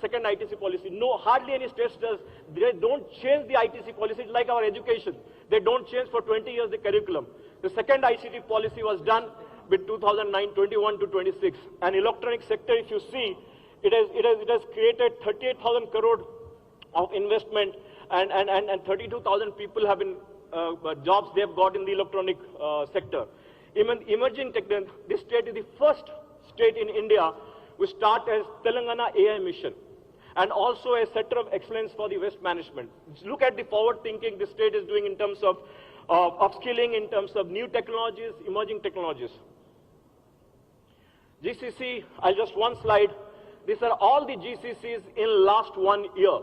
second ITC policy. No, hardly any states does. They don't change the ITC policy. It's like our education. They don't change for 20 years the curriculum. The second ICT policy was done with 2009, 21 to 26. And electronic sector, if you see, it has created 38,000 crore of investment, and 32,000 people have been jobs they have got in the electronic sector. Even emerging technology, this state is the first state in India which start as Telangana AI mission, and also a center of excellence for the waste management. Look at the forward thinking the state is doing in terms of upskilling, in terms of new technologies, emerging technologies. GCC, just one slide. These are all the GCCs in last 1 year.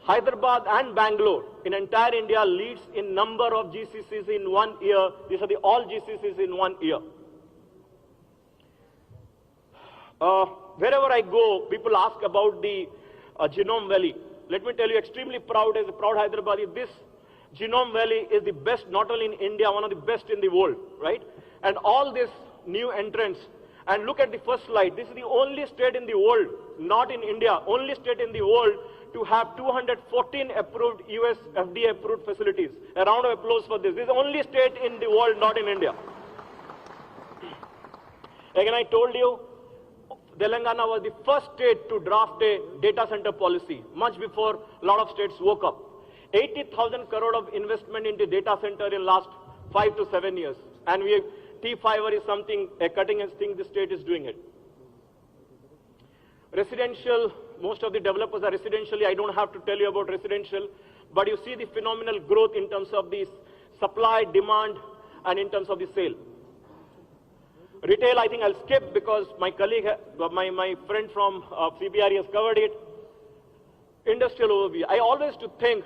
Hyderabad and Bangalore in entire India leads in number of GCCs in 1 year. These are the all GCCs in 1 year. Wherever I go, people ask about the Genome Valley. Let me tell you, extremely proud, as a proud Hyderabadi, this Genome Valley is the best, not only in India, one of the best in the world, right? And all these new entrants. And look at the first slide. This is the only state in the world, not in India, only state in the world to have 214 approved US FDA approved facilities. A round of applause for this. This is the only state in the world, not in India. Again, I told you, Telangana was the first state to draft a data center policy, much before a lot of states woke up. 80,000 crore of investment into data center in last 5 to 7 years. And T5 is something, a cutting edge thing, the state is doing it. Residential, most of the developers are residentially. I don't have to tell you about residential, but you see the phenomenal growth in terms of the supply, demand, and in terms of the sale. Retail, I think I'll skip because my colleague, my friend from CBRE has covered it. Industrial overview. I always to think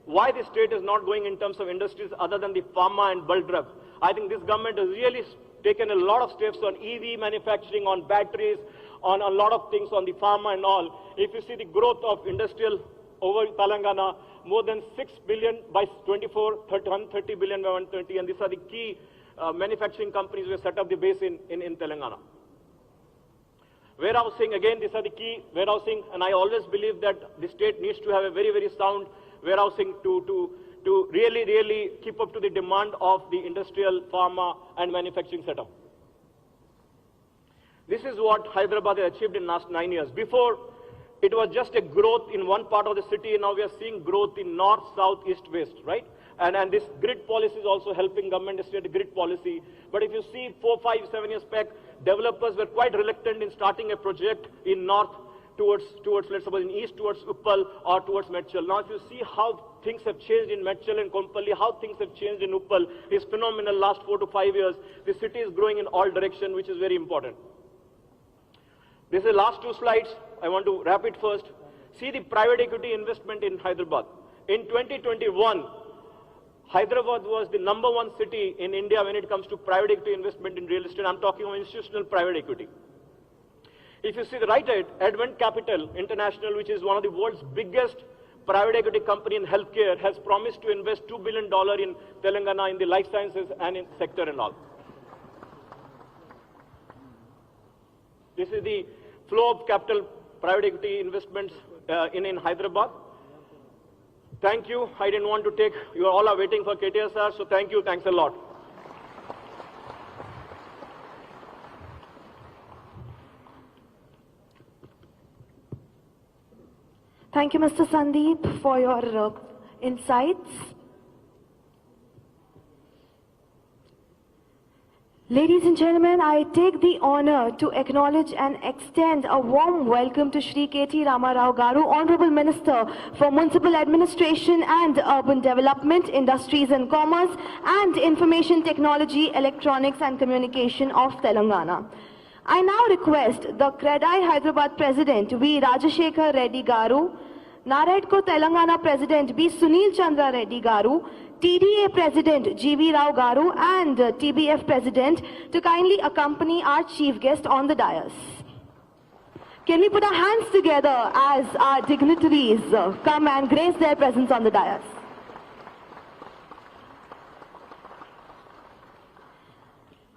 why the state is not going in terms of industries other than the pharma and bulk drug. I think this government has really taken a lot of steps on EV manufacturing, on batteries, on a lot of things on the pharma and all. If you see the growth of industrial over Telangana, more than 6 billion by 24, 130 billion by 130, and these are the key manufacturing companies who have set up the base in Telangana. Warehousing, again, these are the key warehousing, and I always believe that the state needs to have a very, very sound warehousing to really keep up to the demand of the industrial, pharma, and manufacturing setup. This is what Hyderabad has achieved in the last 9 years. Before, it was just a growth in one part of the city, and now we are seeing growth in north, south, east, west, right? And this grid policy is also helping government to state grid policy. But if you see 4, 5, 7 years back, developers were quite reluctant in starting a project in north towards let's suppose in east towards Uppal or towards Medchal. Now if you see how things have changed in Medchal and Kompally, how things have changed in Uppal is phenomenal last 4 to 5 years. The city is growing in all directions, which is very important. This is the last 2 slides. I want to wrap it first. See the private equity investment in Hyderabad. In 2021, Hyderabad was the #1 city in India when it comes to private equity investment in real estate. I'm talking about institutional private equity. If you see the right side, Advent Capital International, which is one of the world's biggest private equity company in healthcare, has promised to invest $2 billion in Telangana in the life sciences and in sector and all. This is the flow of capital private equity investments in Hyderabad. Thank you. I didn't want to take, you all are waiting for KTR sir, so thank you. Thanks a lot. Thank you, Mr. Sandeep, for your insights. Ladies and gentlemen, I take the honor to acknowledge and extend a warm welcome to Shri K.T. Ramarao Garu, Honorable Minister for Municipal Administration and Urban Development, Industries and Commerce, and Information Technology, Electronics and Communication of Telangana. I now request the CREDAI Hyderabad President V. Rajashekhar Reddy Garu, NAREDCO Telangana President B. Sunil Chandra Reddy Garu, TDA President G.V. Rao Garu and TBF President to kindly accompany our chief guest on the dais. Can we put our hands together as our dignitaries come and grace their presence on the dais?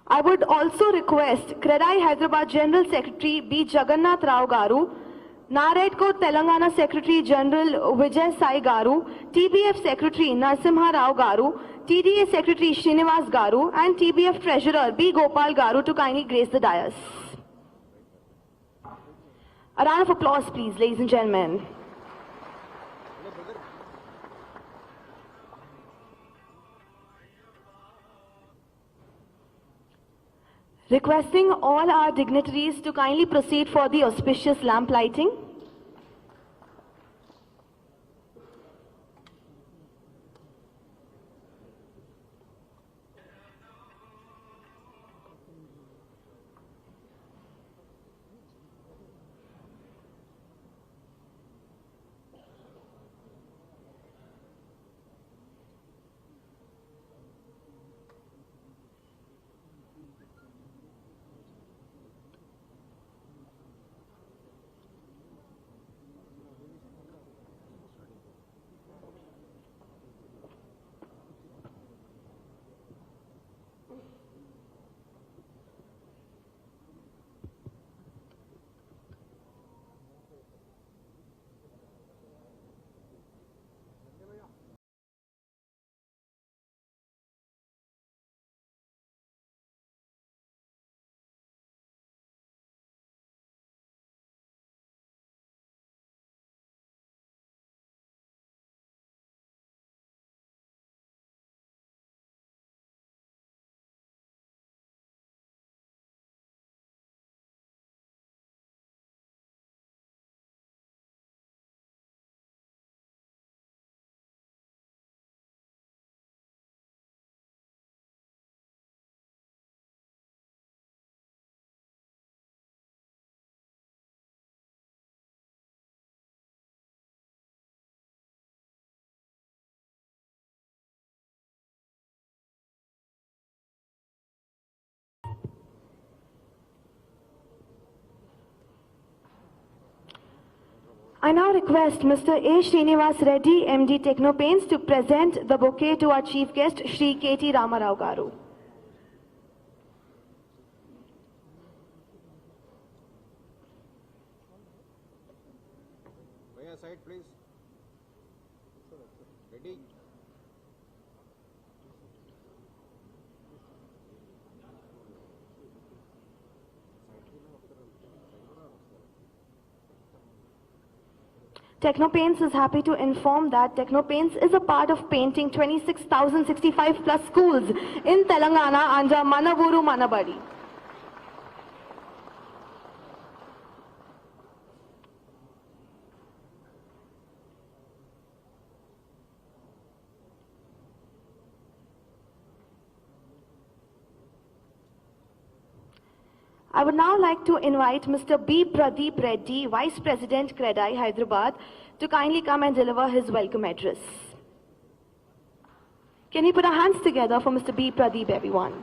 I would also request CREDAI Hyderabad General Secretary B. Jagannath Rao Garu Naredko Telangana Secretary General Vijay Sai Garu, TBF Secretary Narsimha Rao Garu, TDA Secretary Srinivas Garu, and TBF Treasurer B. Gopal Garu to kindly grace the dais. A round of applause, please, ladies and gentlemen. Requesting all our dignitaries to kindly proceed for the auspicious lamp lighting. I now request Mr. A. Srinivas Reddy, MD Technopaints, to present the bouquet to our chief guest, Shri KT Ramarao Garu. Bhaiya, side please. Ready? Technopaints is happy to inform that Technopaints is a part of painting 26,065 plus schools in Telangana under Manavuru Manabadi. I would now like to invite Mr. B. Pradeep Reddy, Vice President, CREDAI, Hyderabad, to kindly come and deliver his welcome address. Can we put our hands together for Mr. B. Pradeep, everyone?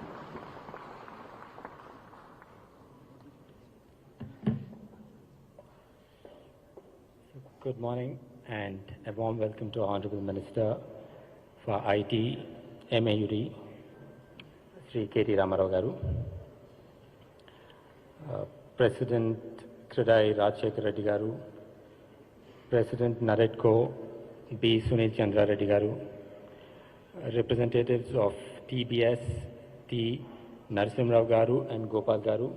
Good morning and a warm welcome to our Honorable Minister for IT, MAUD, Sri KT Ramarao Garu. President Kridai Rajshekar Reddy Garu, President Naredko B. Sunil Chandra Reddy Garu, representatives of TBS T. Narsimha Garu and Gopal Garu,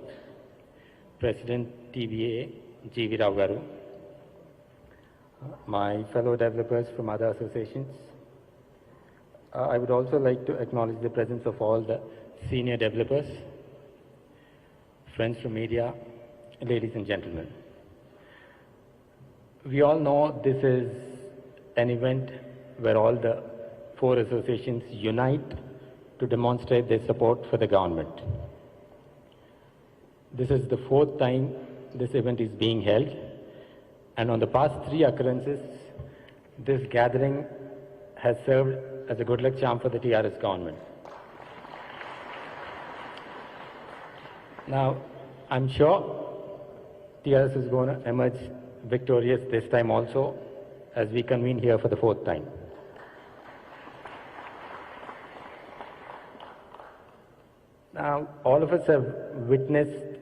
President TBA G. V. Rao Garu, my fellow developers from other associations. I would also like to acknowledge the presence of all the senior developers, friends from media, ladies and gentlemen. We all know this is an event where all the four associations unite to demonstrate their support for the government. This is the fourth time this event is being held, and on the past three occurrences, this gathering has served as a good luck charm for the TRS government. Now, I'm sure TRS is going to emerge victorious this time also, as we convene here for the fourth time. Now, all of us have witnessed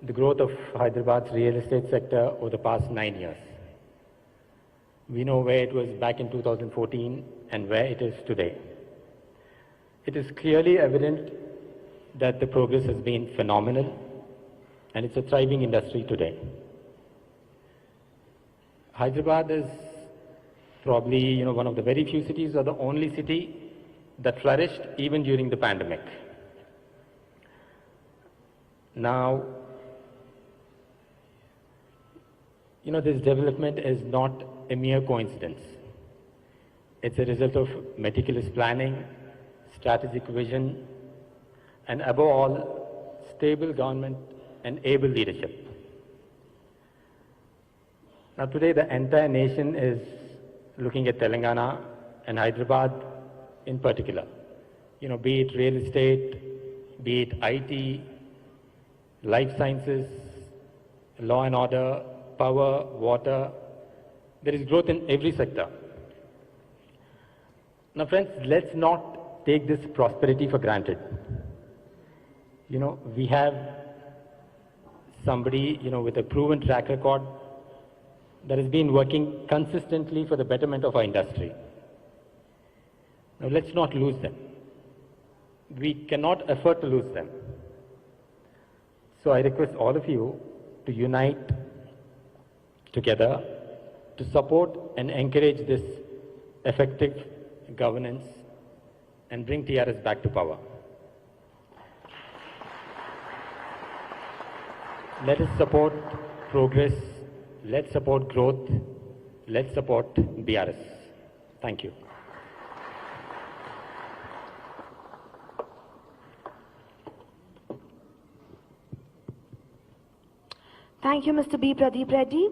the growth of Hyderabad's real estate sector over the past 9 years. We know where it was back in 2014 and where it is today. It is clearly evident that the progress has been phenomenal, and it's a thriving industry today. Hyderabad is probably one of the very few cities, or the only city that flourished even during the pandemic. Now, this development is not a mere coincidence. It's a result of meticulous planning, strategic vision, and above all, stable government and able leadership. Now today, the entire nation is looking at Telangana and Hyderabad in particular. Be it real estate, be it IT, life sciences, law and order, power, water. There is growth in every sector. Now friends, let's not take this prosperity for granted. We have somebody, with a proven track record that has been working consistently for the betterment of our industry. Now let's not lose them. We cannot afford to lose them. So I request all of you to unite together to support and encourage this effective governance and bring TRS back to power. Let us support progress, let's support growth, let's support BRS. Thank you. Thank you, Mr. B. Pradeep Reddy.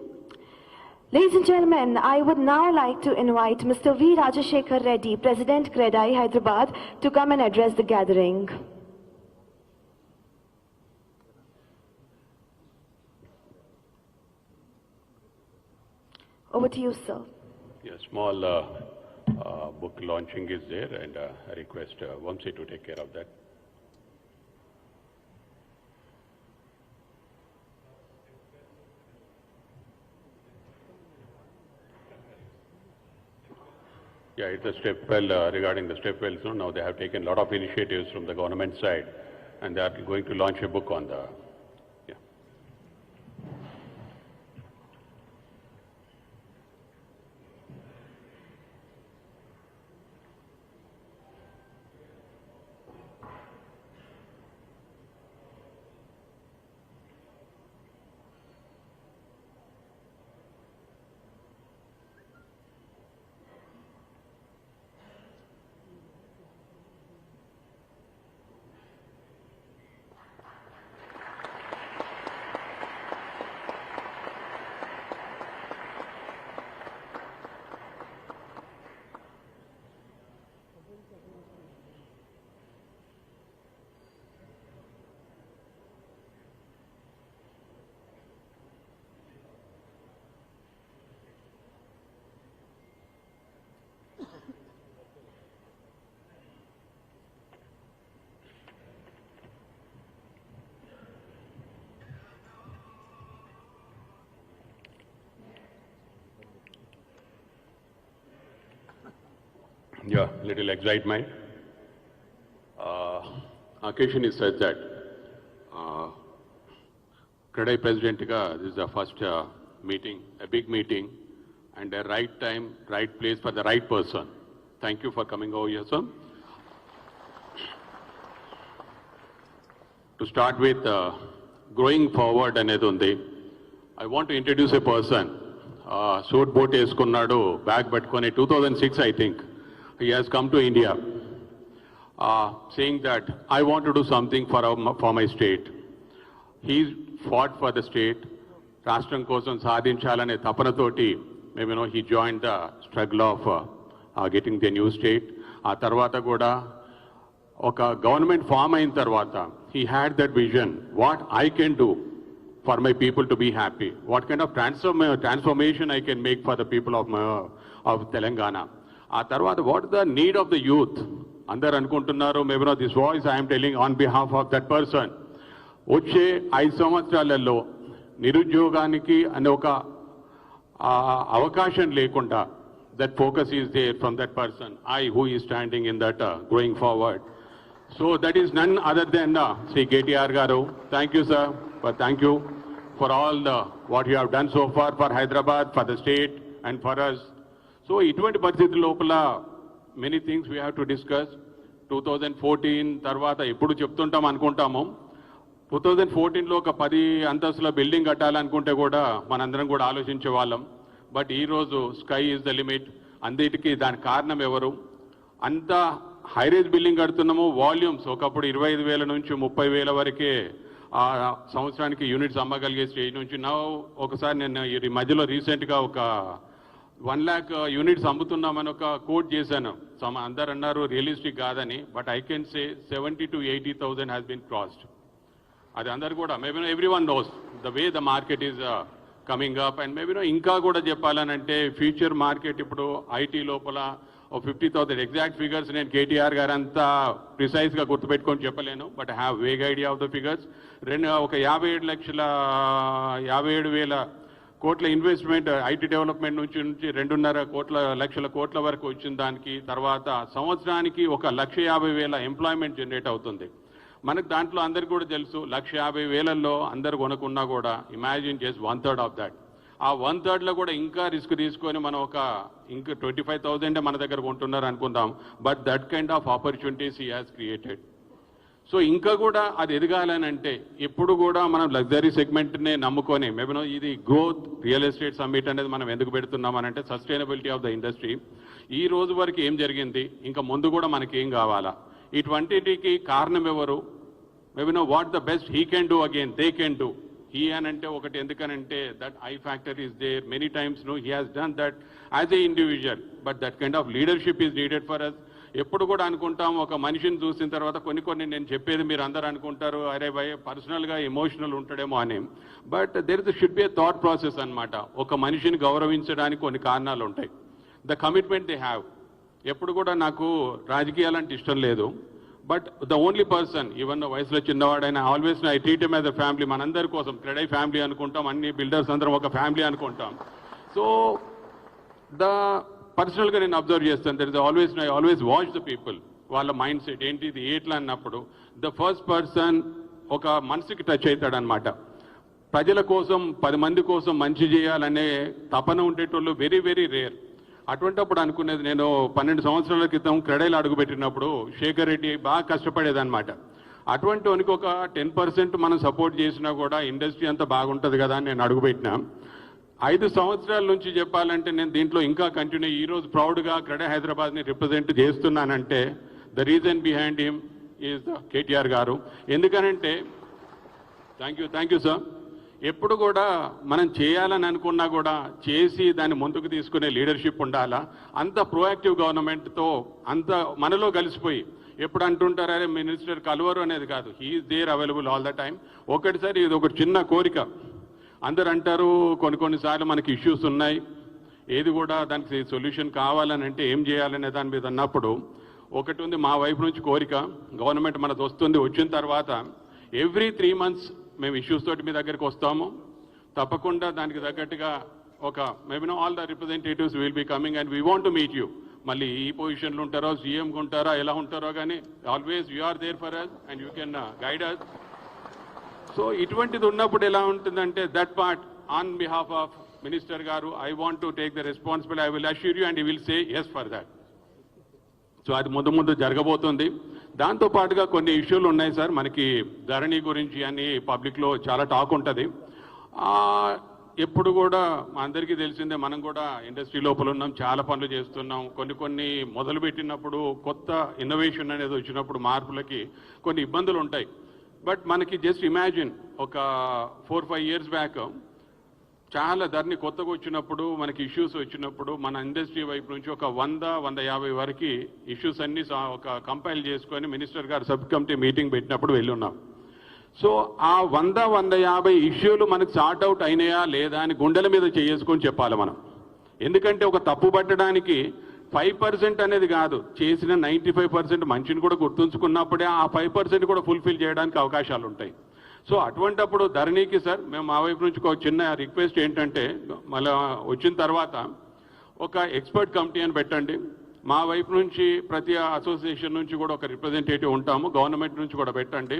Ladies and gentlemen, I would now like to invite Mr. V. Rajashekhar Reddy, President CREDAI Hyderabad, to come and address the gathering. Over to you, sir. Yeah, small book launching is there, and I request Vamsi to take care of that. Yeah, it's a step well regarding the step wells. Now they have taken a lot of initiatives from the government side, and they are going to launch a book on the. Yeah. Yeah, little excitement. Occasion is such that CREDAI President this is the first meeting, a big meeting, and the right time, right place for the right person. Thank you for coming over here, sir. To start with, growing forward anedundi, I want to introduce a person. Suit boat eskunnadu, bag pattukoni 2006, I think. He has come to India, saying that I want to do something for my state. He fought for the state. Rashtram kosam sadhinchalane tapanatoti, maybe he joined the struggle of getting the new state. Tarvata kuda oka government form ayin tarvata, he had that vision, what I can do for my people to be happy, what kind of transformation I can make for the people of Telangana. What is the need of the youth? Andaru anukuntunnaru, maybe this voice I am telling on behalf of that person. వచ్చే 5 సంవత్సరాలలో నిరుద్యోగానికి అనే ఒక అవకాశం లేకుండా that focus is there from that person, who is standing in that going forward. So that is none other than Sri KTR Garu. Thank you, sir. But thank you for all what you have done so far for Hyderabad, for the state and for us. So ఇటువంటి పరిస్థితి లోపల many things we have to discuss. 2014 తర్వాత ఎప్పుడు చెప్తుంటాం అనుకుంటాము. 2014లో ఒక 10 అంతస్తుల building కట్టాలనుకుంటే కూడా మనందరం కూడా ఆలోచించే వాళ్ళం. బట్ ఈరోజు స్కై ఈజ్ ద లిమిట్. అన్నిటికీ దానికి కారణం ఎవరు? అంత హైరేజ్ బిల్డింగ్ కడుతున్నాము, వాల్యూమ్స్ ఒకప్పుడు 25,000 నుంచి 30,000 వరకే సంవత్సరానికి యూనిట్స్ అమ్మగలిగే స్టేజ్ నుంచి ఒకసారి నేను ఈ మధ్యలో రీసెంట్గా ఒక 1 lakh యూనిట్స్ అమ్ముతున్నామని ఒక కోట్ చేశాను. అందరు అన్నారు రియలిస్టిక్ కాదని, but I can say 70,000 to 80,000 has been crossed. అది అందరు కూడా maybe everyone knows the way the market is coming up. And maybe ఇంకా కూడా చెప్పాలనంటే ఫ్యూచర్ మార్కెట్ ఇప్పుడు ఐటీ లోపల 50,000 ఎగ్జాక్ట్ ఫిగర్స్ నేను కేటీఆర్ గారు అంతా ప్రిసైజ్గా గుర్తుపెట్టుకొని చెప్పలేను, but I have vague idea of the figures. ఒక 57,000 కోట్ల ఇన్వెస్ట్మెంట్ ఐటీ డెవలప్మెంట్ నుంచి 2.5 లక్షల కోట్ల వరకు వచ్చిన దానికి తర్వాత సంవత్సరానికి 1,50,000 ఎంప్లాయ్మెంట్ జనరేట్ అవుతుంది. మనకు దాంట్లో అందరికి కూడా తెలుసు 1,50,000లో అందరు కొనుక్కున్నా కూడా ఇమాజిన్ చేసి 1/3 ఆఫ్ దాట్. ఆ 1/3లో కూడా ఇంకా రిస్క్ తీసుకొని మనం ఇంకా 25,000 మన దగ్గర కొంటున్నారు అనుకుందాం, but that kind of opportunities he has created. So ఇంకా కూడా అది ఎదగాలని అంటే ఎప్పుడు కూడా మనం లగ్జరీ సెగ్మెంట్నే నమ్ముకొని మేబీ ఇది గ్రోత్ రియల్ ఎస్టేట్ సమ్మిట్ అనేది మనం ఎందుకు పెడుతున్నామనంటే సస్టైనబిలిటీ ఆఫ్ ద ఇండస్ట్రీ. ఈ రోజు వరకు ఏం జరిగింది, ఇంకా ముందు కూడా మనకి ఏం కావాలా, ఇటువంటికి కారణం ఎవరు? Maybe what the best he can do again they can do. He అని అంటే ఒకటి ఎందుకనంటే that I factor is there many times he has done that as a individual, but that kind of leadership is needed for us. ఎప్పుడు కూడా అనుకుంటాం ఒక మనిషిని చూసిన తర్వాత కొన్ని నేను చెప్పేది మీరు అందరూ అనుకుంటారు అరే భయ్ పర్సనల్గా ఎమోషనల్ ఉంటాడేమో అని, but there should be a thought process అనమాట. ఒక మనిషిని గౌరవించడానికి కొన్ని కారణాలు ఉంటాయి. The commitment they have. ఎప్పుడు కూడా నాకు రాజకీయాలంటే ఇష్టం లేదు, but the only person even వయసులో చిన్నవాడైనా always I treat him as a family. మనందరి కోసం క్రెడై ఫ్యామిలీ అనుకుంటాం, అన్ని బిల్డర్స్ అందరం ఒక ఫ్యామిలీ అనుకుంటాం. సో ద పర్సనల్గా నేను అబ్జర్వ్ చేస్తాను, there is I always watch the people, వాళ్ళ మైండ్ సెట్ ఏంటి ఇది ఎట్లా అన్నప్పుడు ద ఫస్ట్ పర్సన్ ఒక మనసుకి టచ్ అవుతాడనమాట. ప్రజల కోసం 10 మంది కోసం మంచి చేయాలనే తపన ఉండేటోళ్ళు వెరీ వెరీ రేర్. అటువంటిప్పుడు అనుకునేది నేను 12 సంవత్సరాల క్రితం క్రెడైలు అడుగుపెట్టినప్పుడు శేఖర్ రెడ్డి బాగా కష్టపడేదన్నమాట. అటువంటి వానికి ఒక 10% మనం సపోర్ట్ చేసినా కూడా ఇండస్ట్రీ అంతా బాగుంటుంది కదా అని నేను అడుగుపెట్టినా. 5 సంవత్సరాల నుంచి చెప్పాలంటే నేను దీంట్లో ఇంకా కంటిన్యూ ఈరోజు ప్రౌడ్గా క్రెడై హైదరాబాద్ని రిప్రజెంట్ చేస్తున్నానంటే the reason behind him is KTR గారు. ఎందుకనంటే థ్యాంక్ యూ సార్. ఎప్పుడు కూడా మనం చేయాలని అనుకున్నా కూడా చేసి దాన్ని ముందుకు తీసుకునే లీడర్షిప్ ఉండాలా. అంత ప్రోయాక్టివ్ గవర్నమెంట్తో అంత మనలో కలిసిపోయి ఎప్పుడు అంటుంటారు అరే మినిస్టర్ కలవరు అనేది కాదు, he is there available all the time. ఒకటిసారి ఇది ఒక చిన్న కోరిక. అందరు అంటారు కొన్నిసార్లు మనకి ఇష్యూస్ ఉన్నాయి, ఏది కూడా దానికి సొల్యూషన్ కావాలని అంటే ఏం చేయాలనే దాని మీద అన్నప్పుడు ఒకటి ఉంది మా వైపు నుంచి కోరిక, గవర్నమెంట్ మనకు వచ్చిన తర్వాత ఎవ్రీ 3 months మేము ఇష్యూస్ తోటి మీ దగ్గరికి వస్తాము. తప్పకుండా దానికి తగ్గట్టుగా ఒక maybe all the representatives will be coming and we want to meet you. మళ్ళీ ఈ పొజిషన్లో ఉంటారో సీఎంగా ఉంటారా ఎలా ఉంటారో కానీ always you are there for us and you can guide us. So ఇటువంటిది ఉన్నప్పుడు ఎలా ఉంటుందంటే that part on behalf of minister గారు I want to take the responsibility, I will assure you and you will say yes for that. సో అది ముందు జరగబోతుంది. దాంతోపాటుగా కొన్ని ఇష్యూలు ఉన్నాయి సార్, మనకి ధరణి గురించి అని పబ్లిక్లో చాలా టాక్ ఉంటుంది. ఎప్పుడు కూడా అందరికీ తెలిసిందే, మనం కూడా ఇండస్ట్రీ లోపల ఉన్నాం, చాలా పనులు చేస్తున్నాం. కొన్ని మొదలుపెట్టినప్పుడు కొత్త ఇన్నోవేషన్ అనేది వచ్చినప్పుడు మార్పులకి కొన్ని ఇబ్బందులు ఉంటాయి. బట్ మనకి జస్ట్ ఇమాజిన్ ఒక 4-5 years బ్యాక్ చాలా ధరణి కొత్తగా వచ్చినప్పుడు మనకి ఇష్యూస్ వచ్చినప్పుడు మన ఇండస్ట్రీ వైపు నుంచి ఒక 100-150 వరకు ఇష్యూస్ అన్ని ఒక కంపైల్ చేసుకొని మినిస్టర్ గారు సబ్ కమిటీ మీటింగ్ పెట్టినప్పుడు వెళ్ళున్నాం. సో ఆ 100-150 ఇష్యూలు మనకు సార్ట్ అవుట్ అయినాయా లేదా అని గుండెల మీద చేసుకొని చెప్పాలి మనం. ఎందుకంటే ఒక తప్పు పట్టడానికి 5% అనేది కాదు, చేసిన 95% మంచిని కూడా గుర్తుంచుకున్నప్పుడే ఆ 5% కూడా ఫుల్ఫిల్ చేయడానికి అవకాశాలు ఉంటాయి. సో అటువంటప్పుడు ధరణికి సార్ మేము మా వైపు నుంచి ఒక చిన్న రిక్వెస్ట్ ఏంటంటే మళ్ళీ వచ్చిన తర్వాత ఒక ఎక్స్పర్ట్ కమిటీ అని పెట్టండి. మా వైపు నుంచి ప్రతి అసోసియేషన్ నుంచి కూడా ఒక రిప్రజెంటేటివ్ ఉంటాము, గవర్నమెంట్ నుంచి కూడా పెట్టండి.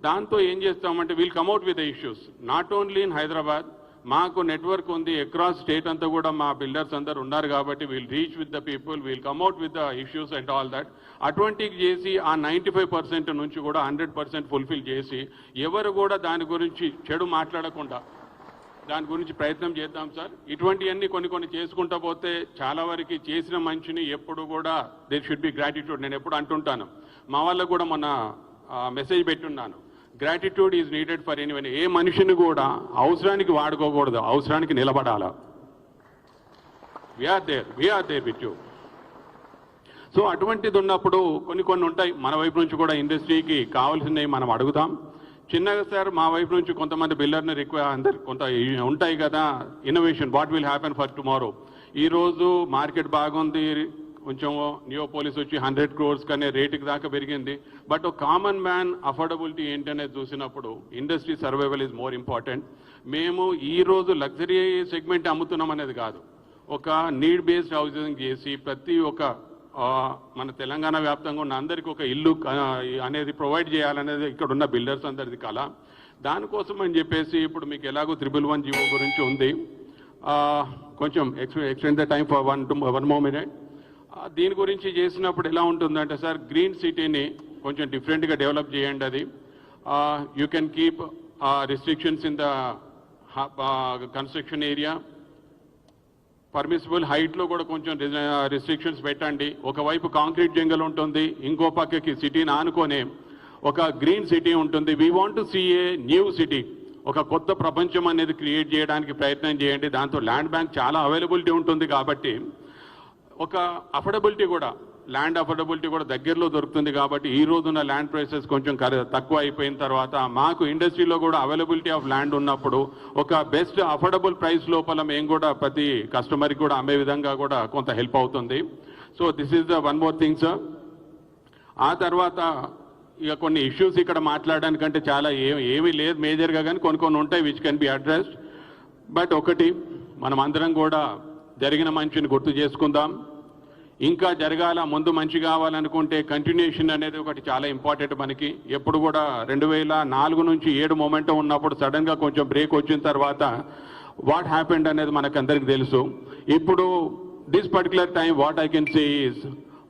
దాంతో ఏం చేస్తామంటే we'll come out with the issues not only in Hyderabad. మాకు నెట్వర్క్ ఉంది అక్రాస్ స్టేట్ అంతా కూడా, మా బిల్డర్స్ అందరు ఉన్నారు కాబట్టి we'll reach with the people, we'll come out with the issues and all that. అటువంటివి చేసి ఆ 95% నుంచి కూడా 100% ఫుల్ఫిల్ చేసి ఎవరు కూడా దాని గురించి చెడు మాట్లాడకుండా దాని గురించి ప్రయత్నం చేద్దాం సార్. ఇటువంటివన్నీ కొన్ని చేసుకుంటా పోతే చాలా వరకు చేసిన మంచిని ఎప్పుడు కూడా దేర్ షుడ్ బి గ్రాటిట్యూడ్. నేను ఎప్పుడు అంటుంటాను, మా వాళ్ళకు కూడా మొన్న మెసేజ్ పెట్టున్నాను, gratitude is needed for anyone. ఏ మనిషిని కూడా అవసరానికి వాడుకోకూడదు, అవసరానికి నిలబడాల. We are there with you. So అటువంటిది ఉన్నప్పుడు కొన్ని ఉంటాయి మన వైపు నుంచి కూడా ఇండస్ట్రీకి కావాల్సినవి మనం అడుగుతాం. చిన్నగా సార్ మా వైపు నుంచి కొంతమంది బిల్డర్ని అందరు కొంత ఉంటాయి కదా, innovation what will happen for tomorrow. ఈరోజు మార్కెట్ బాగుంది, కొంచెం నియోపోలిస్ వచ్చి 100 crores కనే రేటుకి దాకా పెరిగింది. బట్ ఒక కామన్ మ్యాన్ అఫోర్డబిలిటీ ఏంటనేది చూసినప్పుడు industry survival is more important. మేము ఈరోజు లగ్జరీ సెగ్మెంట్ అమ్ముతున్నాం అనేది కాదు, ఒక నీడ్ బేస్డ్ హౌసింగ్ చేసి ప్రతి ఒక్క మన తెలంగాణ వ్యాప్తంగా ఉన్న అందరికీ ఒక ఇల్లు అనేది ప్రొవైడ్ చేయాలనేది ఇక్కడ ఉన్న బిల్డర్స్ అందరిది కళ. దానికోసం అని చెప్పేసి ఇప్పుడు మీకు ఎలాగో 111 జీవో గురించి ఉంది, కొంచెం extend the time for one more minute. దీని గురించి చేసినప్పుడు ఎలా ఉంటుందంటే సార్, గ్రీన్ సిటీని కొంచెం డిఫరెంట్గా డెవలప్ చేయండి. అది you can keep restrictions in the construction area, permissible హైట్లో కూడా కొంచెం రిస్ట్రిక్షన్స్ పెట్టండి. ఒకవైపు కాంక్రీట్ జంగల్ ఉంటుంది, ఇంకో పక్కకి సిటీని ఆనుకొనే ఒక గ్రీన్ సిటీ ఉంటుంది. We want to see a new city, ఒక కొత్త ప్రపంచం అనేది క్రియేట్ చేయడానికి ప్రయత్నం చేయండి. దాంతో ల్యాండ్ బ్యాంక్ చాలా అవైలబిలిటీ ఉంటుంది కాబట్టి ఒక అఫోర్డబిలిటీ కూడా, ల్యాండ్ అఫోర్డబిలిటీ కూడా దగ్గరలో దొరుకుతుంది కాబట్టి ఈ రోజున్న ల్యాండ్ ప్రైసెస్ కొంచెం తక్కువ అయిపోయిన తర్వాత మాకు ఇండస్ట్రీలో కూడా అవైలబిలిటీ ఆఫ్ ల్యాండ్ ఉన్నప్పుడు ఒక బెస్ట్ అఫోర్డబుల్ ప్రైస్ లోపల మేము కూడా ప్రతి కస్టమర్కి కూడా అమ్మే విధంగా కూడా కొంత హెల్ప్ అవుతుంది. So this is the one more thing sir. ఆ తర్వాత ఇక కొన్ని ఇష్యూస్ ఇక్కడ మాట్లాడడానికంటే చాలా ఏమీ లేదు మేజర్గా, కానీ కొన్ని ఉంటాయి which can be addressed. But ఒకటి, మనం అందరం కూడా జరిగిన మంచిని గుర్తు చేసుకుందాం. ఇంకా జరగాల, ముందు మంచి కావాలనుకుంటే కంటిన్యూషన్ అనేది ఒకటి చాలా ఇంపార్టెంట్ మనకి. ఎప్పుడు కూడా 2004 నుంచి 7 మొమెంటం ఉన్నప్పుడు సడన్గా కొంచెం బ్రేక్ వచ్చిన తర్వాత వాట్ హ్యాపెండ్ అనేది మనకు అందరికి తెలుసు. ఇప్పుడు this particular time what I can say is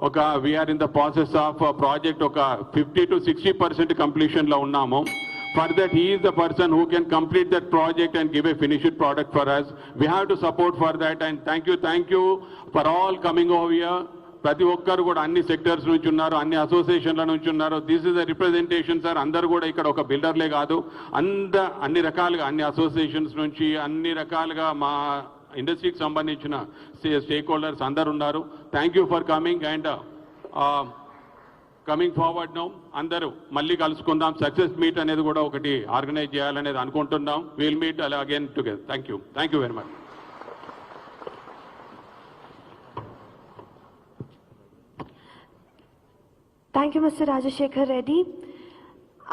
ఒక we're in the process of project ఒక 50 to 60% కంప్లీషన్లో ఉన్నాము. For that, he is the person who can complete that project and give a finished product for us. We have to support for that, and thank you for all coming over here. ప్రతి ఒక్కరు కూడా అన్ని sectors నుంచి ఉన్నారు, అన్ని అసోసియేషన్ల నుంచి ఉన్నారు. This is the representation sir. అందరూ కూడా ఇక్కడ ఒక బిల్డర్లే కాదు, అన్ని రకాలుగా అన్ని అసోసియేషన్స్ నుంచి అన్ని రకాలుగా మా ఇండస్ట్రీకి సంబంధించిన స్టేక్ హోల్డర్స్ అందరు ఉన్నారు. Thank you for coming and coming forward now. అందరూ మళ్ళీ కలుసుకుందాం. సక్సెస్ మీట్ అనేది కూడా ఒకటి ఆర్గనైజ్ చేయాలనేది అనుకుంటున్నాం. Will meet again together. Thank you very much. Thank you, Mr. Rajashekhar Reddy.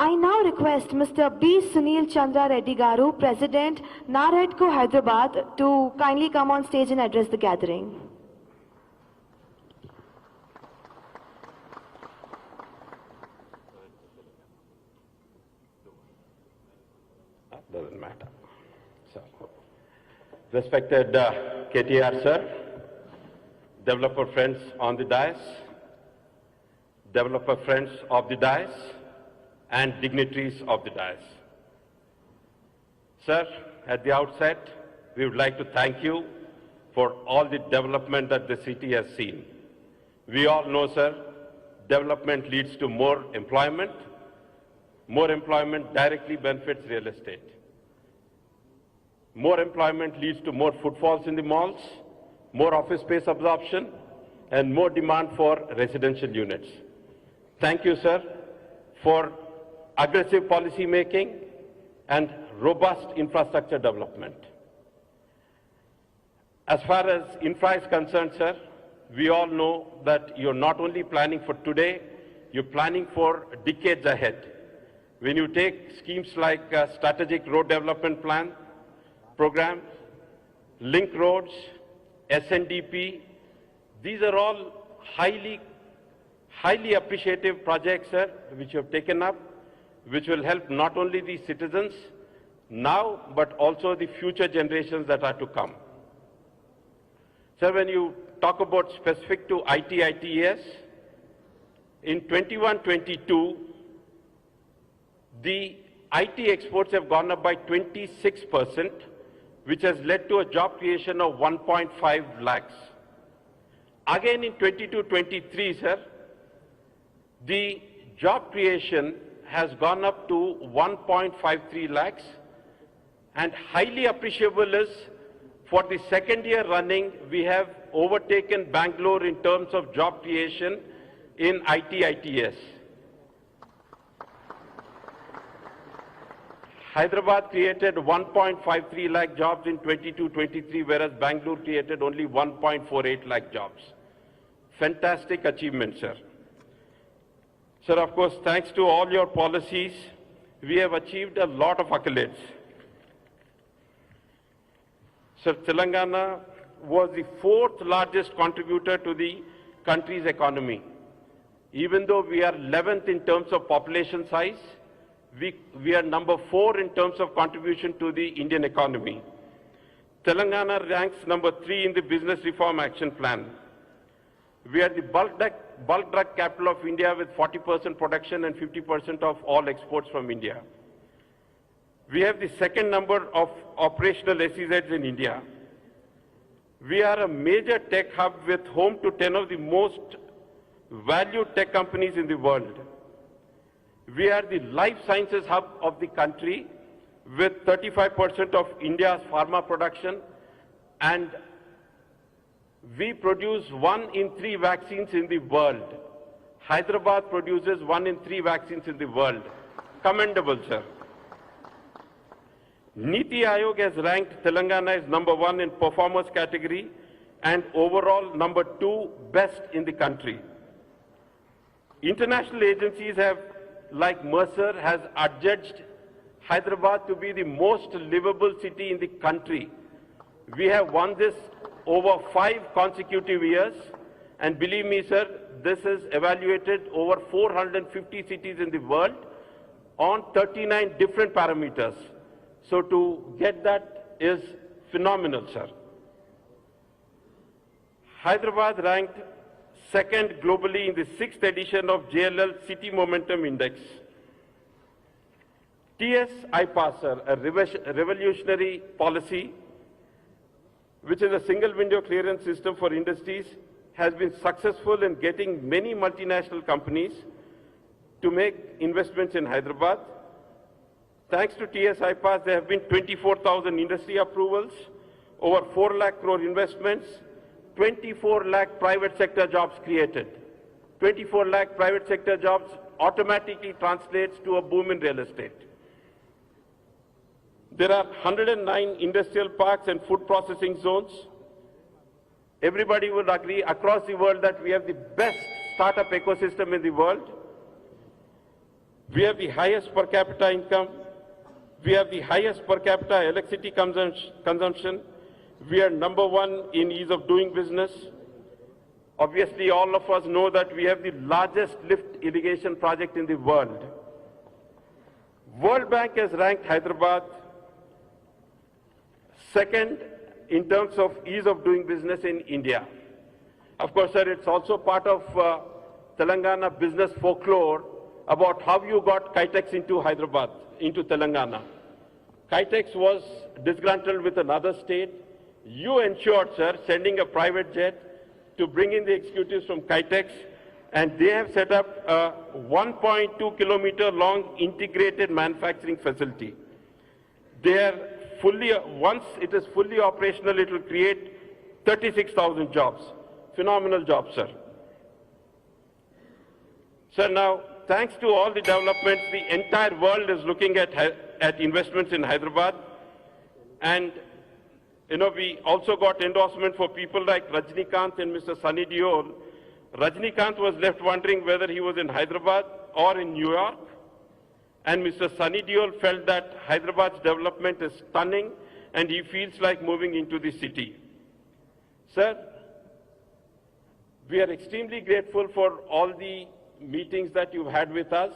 I now request Mr. B. Sunil Chandra Reddy Garu, President, HICC, Hyderabad, to kindly come on stage and address the gathering. Doesn't matter. So, respected KTR sir, developer friends on the dais, developer friends of the dais, and dignitaries of the dais. Sir, at the outset, we would like to thank you for all the development that the city has seen. We all know, sir, development leads to more employment. More employment directly benefits real estate. More employment leads to more footfalls in the malls, more office space absorption, and more demand for residential units. Thank you, sir, for aggressive policy making and robust infrastructure development. As far as infra is concerned, sir, we all know that you're not only planning for today, you're planning for decades ahead. When you take schemes like Strategic Road Development Plan, Program, Link Roads, SNDP, these are all highly appreciative projects, sir, which you have taken up, which will help not only the citizens now, but also the future generations that are to come. Sir, when you talk about specific to ITES, in 21-22, the IT exports have gone up by 26%, which has led to a job creation of 1.5 lakhs. Again in 22-23, sir, the job creation has gone up to 1.53 lakhs, and highly appreciable is for the second year running, we have overtaken Bangalore in terms of job creation in ITES. Hyderabad created 1.53 lakh jobs in 22-23, whereas Bangalore created only 1.48 lakh jobs. Fantastic achievement, sir. Sir, of course, thanks to all your policies, we have achieved a lot of accolades. Sir, Telangana was the 4th largest contributor to the country's economy. Even though we are 11th in terms of population size, we are number 4 in terms of contribution to the Indian economy. Telangana ranks number 3 in the Business Reform Action Plan. We are the bulk drug capital of India with 40% production and 50% of all exports from India. We have the second number of operational SEZs in India. We are a major tech hub with home to 10 of the most valued tech companies in the world. We are the life sciences hub of the country with 35% of India's pharma production, and we produce 1 in 3 vaccines in the world. Hyderabad produces 1 in 3 vaccines in the world. Commendable, sir. Niti Aayog has ranked Telangana as number 1 in performance category and overall number 2 best in the country. International agencies have, like Mercer, has adjudged Hyderabad to be the most livable city in the country. We have won this over 5 consecutive years, and believe me, sir, this is evaluated over 450 cities in the world on 39 different parameters. So to get that is phenomenal, sir. Hyderabad ranked 2nd globally in the 6th edition of JLL City Momentum Index. TS IPAS, sir, a revolutionary policy, which is a single window clearance system for industries, has been successful in getting many multinational companies to make investments in Hyderabad. Thanks to TS IPAS, there have been 24,000 industry approvals, over 4 lakh crore investments, 24 lakh private sector jobs created. 24 lakh private sector jobs automatically translates to a boom in real estate. There are 109 industrial parks and food processing zones. Everybody would agree across the world that we have the best startup ecosystem in the world. We have the highest per capita income. We have the highest per capita electricity consumption. We are number 1 in ease of doing business. Obviously, all of us know that we have the largest lift irrigation project in the world. World Bank has ranked Hyderabad 2nd in terms of ease of doing business in India. Of course, sir, it's also part of Telangana business folklore about how you got KTR into Hyderabad, into Telangana. KTR was disgruntled with another state. You ensured, sir, sending a private jet to bring in the executives from KTR, and they have set up a 1.2 kilometer long integrated manufacturing facility. They are once it is fully operational, it will create 36,000 jobs. Phenomenal jobs, sir. Sir, now, thanks to all the developments, the entire world is looking at investments in Hyderabad. And, you know, we also got endorsement for people like Rajnikant and Mr. Sunny Deol. Rajnikant was left wondering whether he was in Hyderabad or in New York. and Mr. Sunny Deol felt that Hyderabad's development is stunning and he feels like moving into the city. Sir, we are extremely grateful for all the meetings that you've had with us.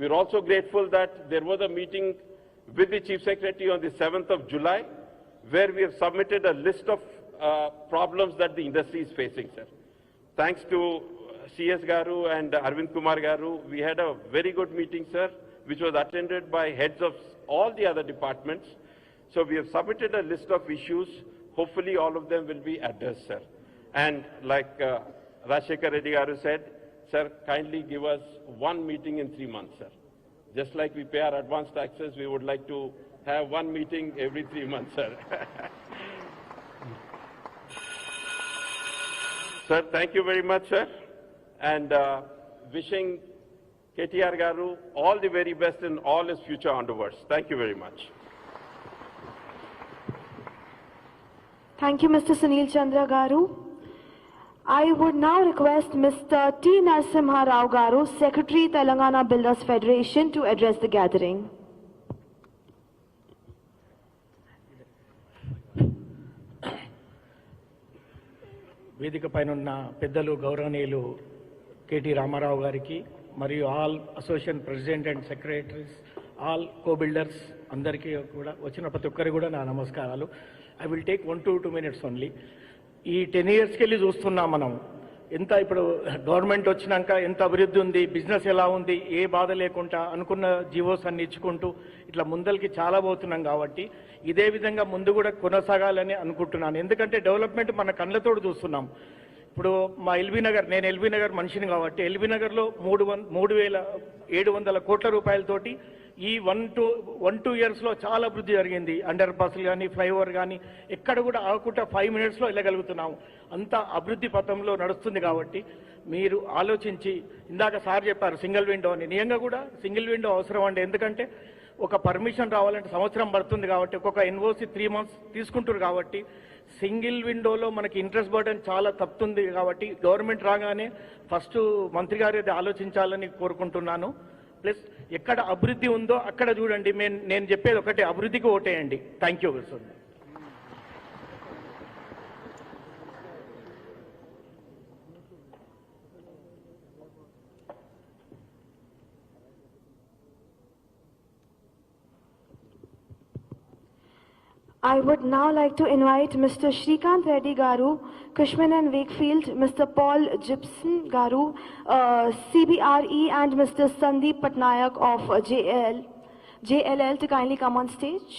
We're also grateful that there was a meeting with the Chief Secretary on the 7th of July, where we have submitted a list of problems that the industry is facing, sir. Thanks to CS Garu and Arvind Kumar Garu, we had a very good meeting, sir, which was attended by heads of all the other departments. So we have submitted a list of issues. Hopefully all of them will be addressed, sir. And like Rajshekar Reddy Garu said, sir, kindly give us one meeting in 3 months, sir. Just like we pay our advance taxes, we would like to have one meeting every 3 months, sir. Sir, thank you very much, sir. And wishing KTR Garu all the very best in all his future endeavors. Thank you very much. Thank you, Mr. Sunil Chandra Garu. I would now request Mr. T. Narasimha Rao Garu, Secretary, Telangana Builders Federation, to address the gathering. వేదిక పైన ఉన్న పెద్దలు గౌరవనీయులు KT Ramarao గారికి మరియు all association president and secretaries all co builders అందరికీ కూడా వచ్చిన ప్రతి ఒక్కరికి కూడా నా నమస్కారాలు. I will take 1 to 2 minutes only. ఈ 10 yearsకి వెళ్ళి చూస్తున్నాం మనం ఎంత ఇప్పుడు గవర్నమెంట్ వచ్చినాక ఎంత అభివృద్ధి ఉంది, బిజినెస్ ఎలా ఉంది, ఏ బాధ లేకుండా అనుకున్న జీవోస్ అన్ని ఇచ్చుకుంటూ ఇట్లా ముందరికి చాలా పోతున్నాం. కాబట్టి ఇదే విధంగా ముందు కూడా కొనసాగాలని అనుకుంటున్నాను. ఎందుకంటే డెవలప్మెంట్ మన కళ్ళతోడు చూస్తున్నాం. ఇప్పుడు మా ఎల్బీ నగర్, నేను ఎల్బీ నగర్ మనిషిని కాబట్టి ఎల్బీ నగర్లో 3,700 కోట్ల రూపాయలతోటి ఈ 1-2 yearsలో చాలా అభివృద్ధి జరిగింది. అండర్ పాస్లు కానీ ఫ్లైఓవర్ కానీ ఎక్కడ కూడా ఆగకుండా 5 minutesలో వెళ్ళగలుగుతున్నాము. అంత అభివృద్ధి పథంలో నడుస్తుంది. కాబట్టి మీరు ఆలోచించి, ఇందాక సార్ చెప్పారు సింగిల్ విండో అని, నిజంగా కూడా సింగిల్ విండో అవసరం అండి. ఎందుకంటే ఒక పర్మిషన్ రావాలంటే సంవత్సరం పడుతుంది. కాబట్టి ఒక్కొక్క ఎన్ఓసి 3 months తీసుకుంటారు. కాబట్టి సింగిల్ విండోలో మనకి ఇంట్రెస్ట్ బర్డెన్ చాలా తప్పుతుంది. కాబట్టి గవర్నమెంట్ రాగానే ఫస్ట్ మంత్రి గారు అది ఆలోచించాలని కోరుకుంటున్నాను. ప్లస్ ఎక్కడ అభివృద్ధి ఉందో అక్కడ చూడండి. నేను చెప్పేది ఒకటే, అభివృద్ధికి ఓటేయండి. Thank you sir. I would now like to invite Mr. Shrikant Reddy Garu, Cushman and Wakefield, Mr. Paul Gibson Garu, CBRE, and Mr. Sandeep Patnaik of JLL to kindly come on stage.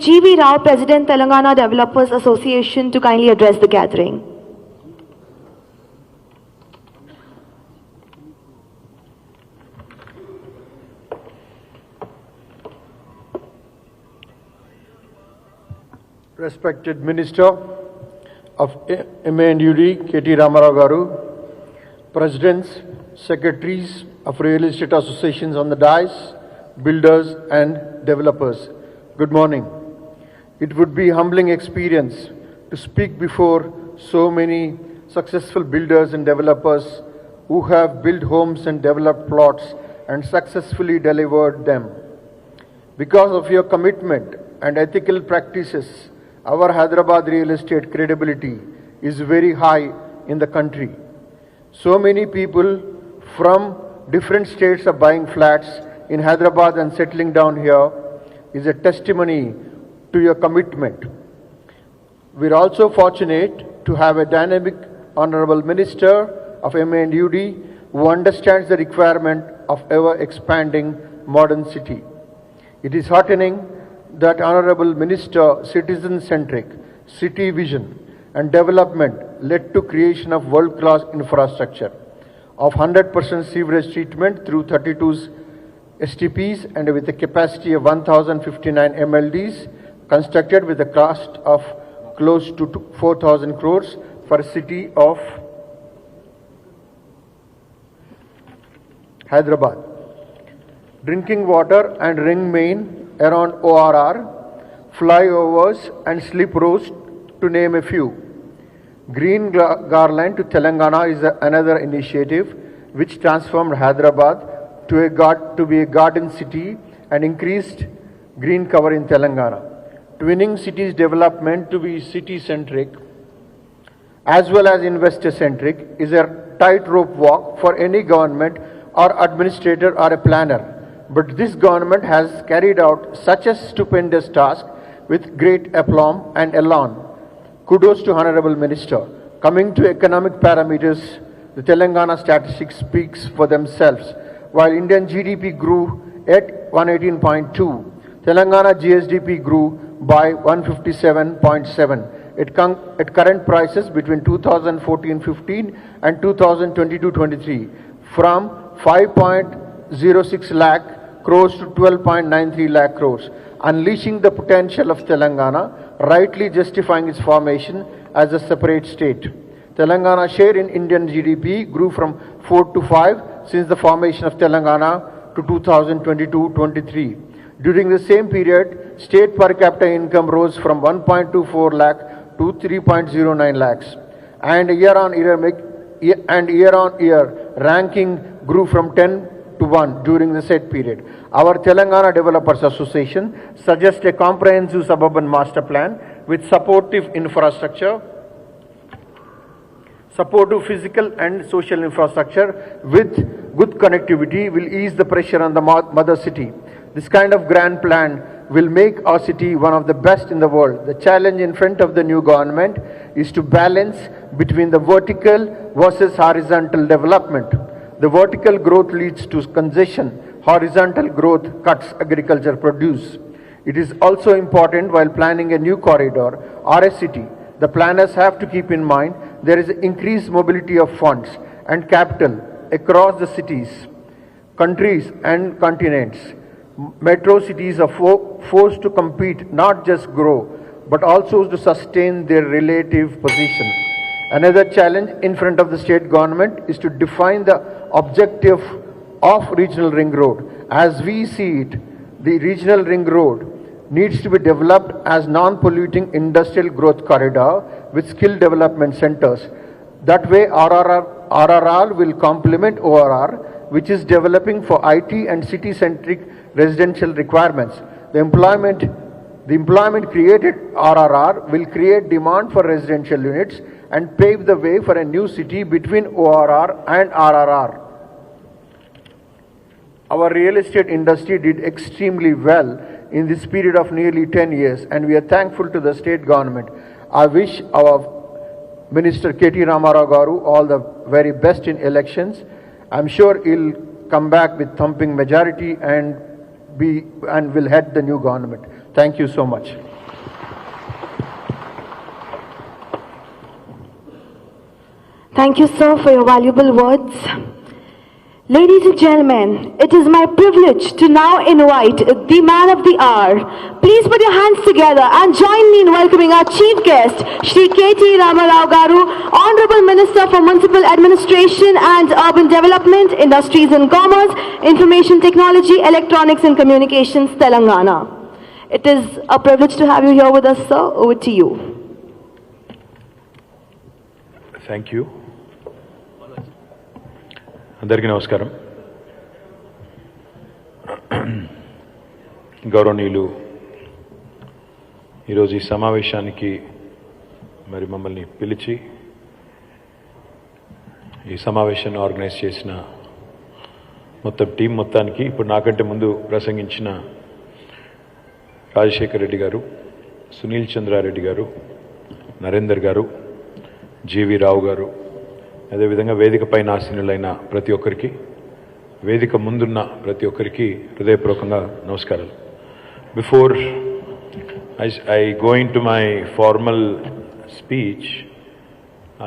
G.V. Rao, President, Telangana Developers Association, to kindly address the gathering. Respected Minister of MA&UD, KT Ramarao Garu, Presidents, Secretaries of Real Estate Associations on the dais, builders and developers. Good morning. It would be a humbling experience to speak before so many successful builders and developers who have built homes and developed plots and successfully delivered them. Because of your commitment and ethical practices, our Hyderabad real estate credibility is very high in the country. So many people from different states are buying flats in Hyderabad and settling down here is a testimony to your commitment. We're also fortunate to have a dynamic Honorable Minister of MA&UD who understands the requirement of ever-expanding modern city. It is heartening that Honorable Minister citizen-centric city vision and development led to creation of world-class infrastructure of 100% sewerage treatment through 32 STPs and with a capacity of 1,059 MLDs constructed with a cost of close to 4,000 crores for a city of Hyderabad. Drinking water and ring main around ORR, flyovers and slip roads to name a few. Green Garland to Telangana is another initiative which transformed Hyderabad to be a garden city and increased green cover in Telangana. Twinning cities development to be city-centric as well as investor-centric is a tightrope walk for any government or administrator or a planner. But this government has carried out such a stupendous task with great aplomb and elan. Kudos to Honorable Minister. Coming to economic parameters, the Telangana statistics speaks for themselves. While Indian GDP grew at 118.2, Telangana GSDP grew by 157.7. At current prices between 2014-15 and 2022-23, from 5.06 lakh crores to 12.93 lakh crores, unleashing the potential of Telangana, rightly justifying its formation as a separate state. Telangana share in Indian GDP grew from 4 to 5 since the formation of Telangana to 2022-23. During the same period, state per capita income rose from 1.24 lakh to 3.09 lakhs. And year on year ranking grew from 10 to 1 during the said period. Our Telangana Developers Association suggests a comprehensive suburban master plan with supportive infrastructure, supportive physical and social infrastructure with good connectivity will ease the pressure on the mother city. This kind of grand plan will make our city one of the best in the world. The challenge in front of the new government is to balance between the vertical versus horizontal development. The vertical growth leads to congestion, horizontal growth cuts agriculture produce. It is also important while planning a new corridor or a city, the planners have to keep in mind there is increased mobility of funds and capital across the cities, countries and continents. Metro cities are forced to compete, not just grow, but also to sustain their relative position. Another challenge in front of the state government is to define the objective of regional ring road. As we see it, the regional ring road needs to be developed as non-polluting industrial growth corridor with skill development centers. That way RRR will complement ORR, which is developing for IT and city-centric residential requirements. The employment created RRR will create demand for residential units and pave the way for a new city between ORR and RRR. Our real estate industry did extremely well in this period of nearly 10 years, and we are thankful to the state government. I wish our Minister KT Ramarao Garu all the very best in elections. I'm sure he'll come back with thumping majority and will head the new government. Thank you so much. Thank you, sir, for your valuable words. Ladies and gentlemen, it is my privilege to now invite the man of the hour. Please put your hands together and join me in welcoming our chief guest, Shri KT Ramarao Garu, Honorable Minister for Municipal Administration and Urban Development, Industries and Commerce, Information Technology, Electronics and Communications, Telangana. It is a privilege to have you here with us, sir. Over to you. Thank you. అందరికీ నమస్కారం. గౌరవనీయులు, ఈరోజు ఈ సమావేశానికి మరి మమ్మల్ని పిలిచి ఈ సమావేశాన్ని ఆర్గనైజ్ చేసిన మొత్తం టీం మొత్తానికి, ఇప్పుడు నాకంటే ముందు ప్రసంగించిన రాజశేఖర్ రెడ్డి గారు, సునీల్ చంద్రారెడ్డి గారు, నరేందర్ గారు, జీవి రావు గారు, అదేవిధంగా వేదిక పైన ఆసీనులైన ప్రతి ఒక్కరికి, వేదిక ముందున్న ప్రతి ఒక్కరికి హృదయపూర్వకంగా నమస్కారాలు. Before I go into my formal speech,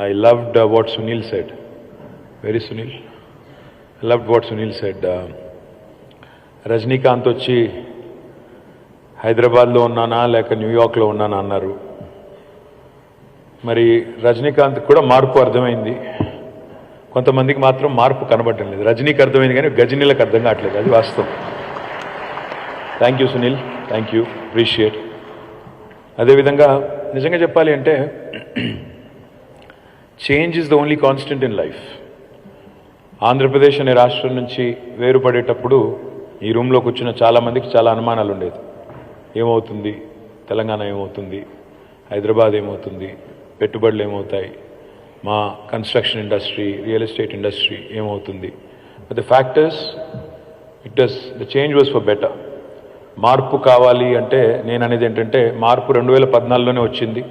I loved what Sunil said. Very Sunil. I loved what Sunil said. Rajinikanth వచ్చి హైదరాబాద్లో ఉన్నానా లేక న్యూయార్క్లో ఉన్నానా అన్నారు. మరి రజనీకాంత్ కూడా మార్పు అర్థమైంది, కొంతమందికి మాత్రం మార్పు కనబడటం లేదు. రజనీకి అర్థమైంది కానీ గజనీలకు అర్థం కావట్లేదు, అది వాస్తవం. Thank you Sunil, thank you, appreciate. అదేవిధంగా నిజంగా చెప్పాలి అంటే change is the only constant in life. Andhra Pradesh అనే రాష్ట్రం నుంచి వేరుపడేటప్పుడు ఈ రూమ్లో కూర్చున్న చాలామందికి చాలా అనుమానాలు ఉండేది. ఏమవుతుంది, తెలంగాణ ఏమవుతుంది, హైదరాబాద్ ఏమవుతుంది, పెట్టుబడులు ఏమవుతాయి, మా construction industry, real estate industry ఏమవుతుంది. But the factors the change was for better. మార్పు కావాలి అంటే నేను అనేది ఏంటంటే, మార్పు 2014లోనే వచ్చింది,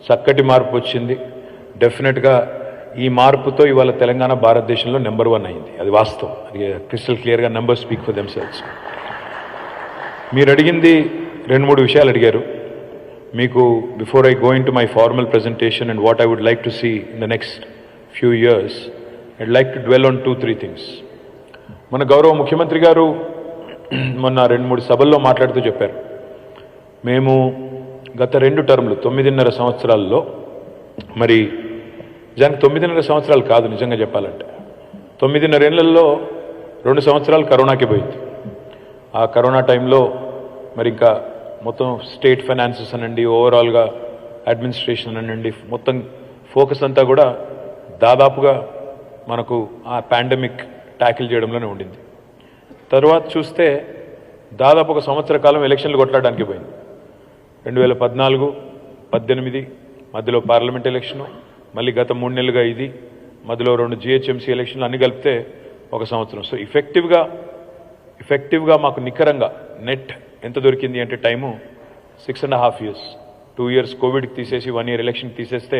చక్కటి మార్పు వచ్చింది. డెఫినెట్గా ఈ మార్పుతో ఇవాళ తెలంగాణ భారతదేశంలో నెంబర్ 1 అయింది, అది వాస్తవం. అది క్రిస్టల్ క్లియర్గా నెంబర్ స్పీక్ ఫర్ దెమ్సెల్వ్స్. మీరు అడిగింది 2-3 విషయాలు అడిగారు. మీకు before I go into my formal presentation and what I would like to see in the next few years, I'd like to dwell on 2-3 things. మన గౌరవ ముఖ్యమంత్రి గారు మొన్న 2-3 సభల్లో మాట్లాడుతూ చెప్పారు, మేము గత 2 టర్ములు 9.5 సంవత్సరాల్లో, మరి నిజానికి 9.5 సంవత్సరాలు కాదు నిజంగా చెప్పాలంటే, 9.5 ఏళ్లలో 2 సంవత్సరాలు కరోనాకి పోయింది. ఆ కరోనా టైంలో మరి ఇంకా మొత్తం స్టేట్ ఫైనాన్సెస్ అనండి, ఓవరాల్గా అడ్మినిస్ట్రేషన్ అనండి, మొత్తం ఫోకస్ అంతా కూడా దాదాపుగా మనకు ఆ పాండమిక్ ట్యాకిల్ చేయడంలోనే ఉండింది. తర్వాత చూస్తే దాదాపు 1 సంవత్సర కాలం ఎలక్షన్లు కొట్లాడడానికి పోయింది. 2014, 18 మధ్యలో పార్లమెంట్ ఎలక్షను, మళ్ళీ గత 3 నెలలుగా ఇది, మధ్యలో 2 GHMC ఎలక్షన్లు అన్ని కలిపితే 1 సంవత్సరం. సో ఎఫెక్టివ్గా మాకు నికరంగా నెట్ ఎంత దొరికింది అంటే టైము 6.5 years. 2 years కోవిడ్కి తీసేసి 1 year ఎలక్షన్కి తీసేస్తే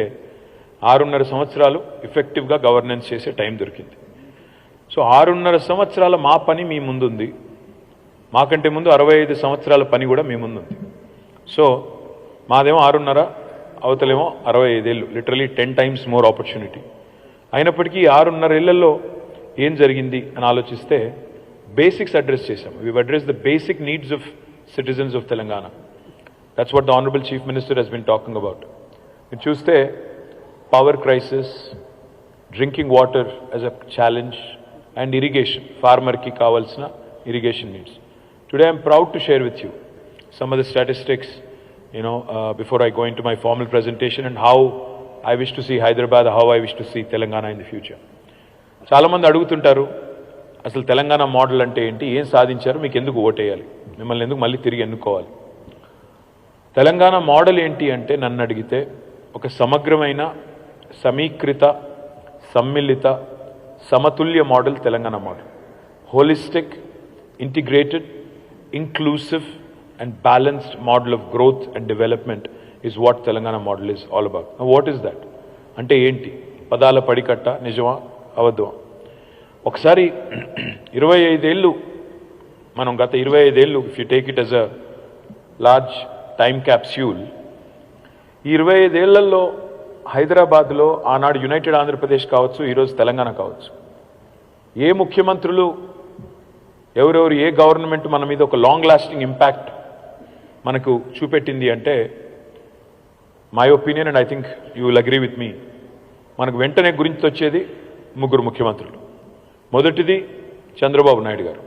6.5 సంవత్సరాలు ఎఫెక్టివ్గా గవర్నెన్స్ చేసే టైం దొరికింది. సో 6.5 సంవత్సరాల మా పని మీ ముందుంది, మాకంటే ముందు 65 సంవత్సరాల పని కూడా మీ ముందుంది. సో మాదేమో 6.5, అవతలేమో 65 ఏళ్ళు, లిటరలీ 10 times మోర్ ఆపర్చునిటీ. అయినప్పటికీ 6.5 ఏళ్లలో ఏం జరిగింది అని ఆలోచిస్తే బేసిక్స్ అడ్రస్ చేశాం. We address the basic needs of citizens of Telangana. That's what the Honorable Chief Minister has been talking about. మీరు చూస్తే power crisis, drinking water as a challenge, and irrigation, farmer ki kavalsina irrigation needs. Today I am proud to share with you some of the statistics, before I go into my formal presentation, and how I wish to see Hyderabad, how I wish to see Telangana in the future. చాలా మంది అడుగుతుంటారు, అసలు Telangana model అంటే ఏంటి, ఏం సాధించారు, మీకు ఎందుకు ఓటేయాలి, మిమ్మల్ని ఎందుకు మళ్ళీ తిరిగి ఎన్నుకోవాలి. తెలంగాణ మోడల్ ఏంటి అంటే నన్ను అడిగితే ఒక సమగ్రమైన, సమీకృత, సమ్మిళిత, సమతుల్య model Telangana model. Holistic, integrated, inclusive and balanced model of growth and development is what Telangana model is all about. What is that అంటే ఏంటి, పదాల పడికట్ట, నిజమా అబద్ధమా? ఒకసారి 25 ఏళ్ళు మనం గత 25 ఏళ్ళు, if you take it as a large time capsule, ఈ 25 ఏళ్లలో హైదరాబాద్లో ఆనాడు యునైటెడ్ ఆంధ్రప్రదేశ్ కావచ్చు, ఈరోజు తెలంగాణ కావచ్చు, ఏ ముఖ్యమంత్రులు, ఎవరెవరు, ఏ గవర్నమెంట్ మన మీద ఒక లాంగ్ లాస్టింగ్ ఇంపాక్ట్ మనకు చూపెట్టింది అంటే, my opinion and I think you will agree with me, మనకు వెంటనే గురించి వచ్చేది 3 ముఖ్యమంత్రులు. మొదటిది చంద్రబాబు నాయుడు గారు,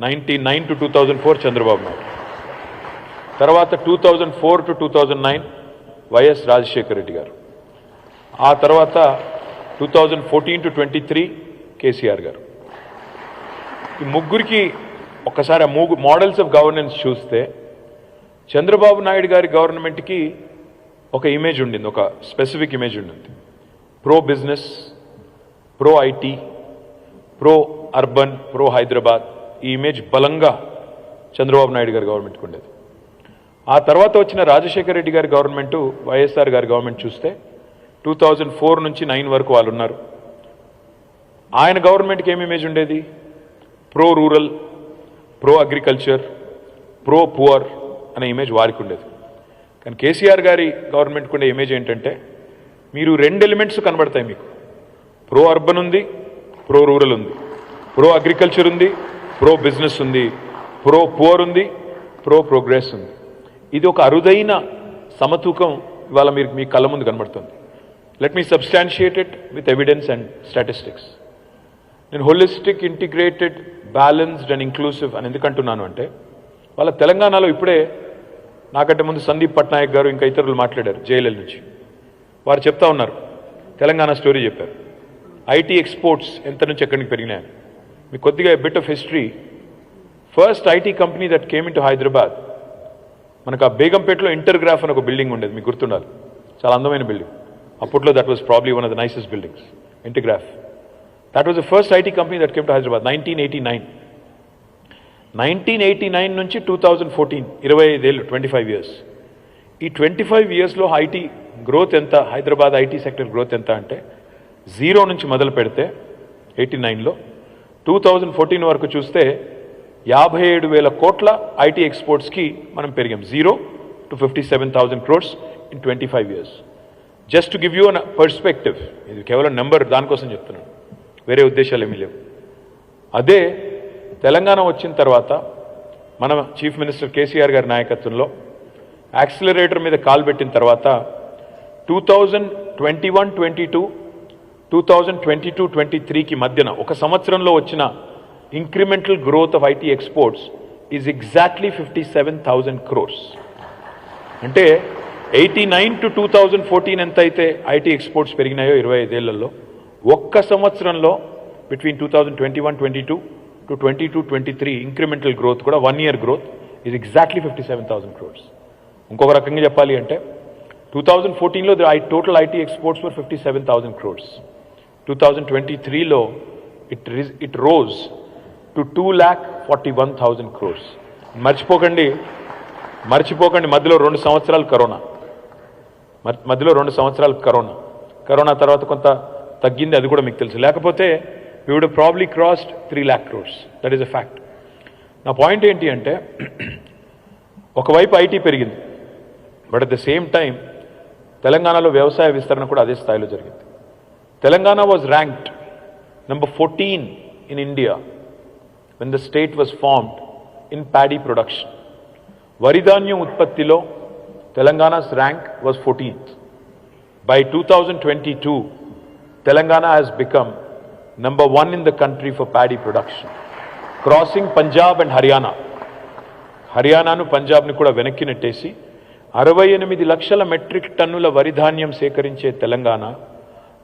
1999 to 2004 చంద్రబాబు నాయుడు. తర్వాత 2004 to 2009 వైఎస్ రాజశేఖర రెడ్డి గారు, ఆ తర్వాత 2014 to 23 కేసీఆర్ గారు. ఈ ముగ్గురికి ఒక్కసారి మోడల్స్ ఆఫ్ గవర్నెన్స్ చూస్తే చంద్రబాబు నాయుడు గారి గవర్నమెంట్కి ఒక ఇమేజ్ ఉండింది, ఒక స్పెసిఫిక్ ఇమేజ్ ఉండింది. Pro business, pro IT, pro urban, pro Hyderabad. ఈ ఇమేజ్ బలంగా చంద్రబాబు నాయుడు గారి గవర్నమెంట్కి ఉండేది. ఆ తర్వాత వచ్చిన రాజశేఖర రెడ్డి గారి గవర్నమెంటు, వైఎస్ఆర్ గారి గవర్నమెంట్ చూస్తే 2004 నుంచి 9 వరకు వాళ్ళు ఉన్నారు. ఆయన గవర్నమెంట్కి ఏమి ఇమేజ్ ఉండేది? Pro rural, pro agriculture, pro poor అనే ఇమేజ్ వారికి ఉండేది. కానీ కేసీఆర్ గారి గవర్నమెంట్కి ఉండే ఇమేజ్ ఏంటంటే, మీరు 2 ఎలిమెంట్స్ కనబడతాయి మీకు. ప్రో అర్బన్ ఉంది, ప్రో రూరల్ ఉంది, ప్రో అగ్రికల్చర్ ఉంది, ప్రో బిజినెస్ ఉంది, ప్రో పువర్ ఉంది, ప్రో ప్రోగ్రెస్ ఉంది. ఇది ఒక అరుదైన సమతూకం ఇవాళ మీరు మీ కళ్ళ ముందు కనబడుతుంది. Let me substantiate it with evidence and statistics. నేను holistic, integrated, balanced and inclusive అని ఎందుకంటున్నాను అంటే, వాళ్ళ తెలంగాణలో ఇప్పుడే నాకంటే ముందు సందీప్ పట్నాయక్ గారు ఇంకా ఇతరులు మాట్లాడారు జేఎల్ఎల్ నుంచి. వారు చెప్తా ఉన్నారు, తెలంగాణ స్టోరీ చెప్పారు. ఐటీ ఎక్స్పోర్ట్స్ ఎంత నుంచి ఎక్కడికి పెరిగినాయని. మీకు కొద్దిగా bit of history. First IT company that came in to Hyderabad, మనకు ఆ బేగంపేటలో ఇంటర్గ్రాఫ్ అని ఒక బిల్డింగ్ ఉండేది, మీకు గుర్తుండాలి, చాలా అందమైన బిల్డింగ్. అప్పట్లో that was probably one of the nicest buildings, Intergraph. That was the first IT company that came to Hyderabad, 1989. 1989 నుంచి 2014, 25 ఏళ్ళు, 25 years. ఈ 25 yearsలో ఐటీ గ్రోత్ ఎంత, హైదరాబాద్ ఐటీ సెక్టర్ గ్రోత్ ఎంత అంటే, 0 నుంచి మొదలు పెడితే 89లో 2014 వరకు చూస్తే 57,000 కోట్ల ఐటీ ఎక్స్పోర్ట్స్కి మనం పెరిగాం. 0 to 57,000 crores in 25 years. Just to give you an perspective. ఇది కేవలం నెంబర్, దానికోసం చెప్తున్నాను, వేరే ఉద్దేశాలు ఏమీ లేవు. అదే తెలంగాణ వచ్చిన తర్వాత మన చీఫ్ మినిస్టర్ కేసీఆర్ గారి నాయకత్వంలో యాక్సిలరేటర్ మీద కాలు పెట్టిన తర్వాత 2021-22, 2022-23కి మధ్యన ఒక సంవత్సరంలో వచ్చిన incremental growth of IT exports is exactly 57,000 crores. అంటే 89 to 2014 ఎంత అయితే ఐటీ ఎక్స్పోర్ట్స్ పెరిగినాయో 25 ఏళ్లలో, ఒక్క సంవత్సరంలో బిట్వీన్ 2021-22 to 22-23 ఇంక్రిమెంటల్ గ్రోత్ కూడా 1 year growth is exactly 57,000 crores. ఇంకొక రకంగా చెప్పాలి అంటే 2014లో total IT exports were 57,000 crores. 2023లో ఇట్ రోజ్ టు 2,41,000 crores. మర్చిపోకండి మధ్యలో 2 సంవత్సరాలు కరోనా తర్వాత కొంత తగ్గింది, అది కూడా మీకు తెలుసు. లేకపోతే we would have probably crossed 3 lakh crores. That is a fact. నా పాయింట్ ఏంటి అంటే, ఒకవైపు ఐటీ పెరిగింది, but at the same time తెలంగాణలో వ్యవసాయ విస్తరణ కూడా అదే స్థాయిలో జరిగింది. Telangana was ranked number 14 in India when the state was formed in paddy production. వరిధాన్యం ఉత్పత్తిలో తెలంగాణ's rank was 14th. By 2022, Telangana has become number 1 in the country for paddy production, crossing Punjab and Haryana. హర్యానాను పంజాబ్ని కూడా వెనక్కి నెట్టేసి 68 లక్షల metric టన్నుల వరిధాన్యం సేకరించే తెలంగాణ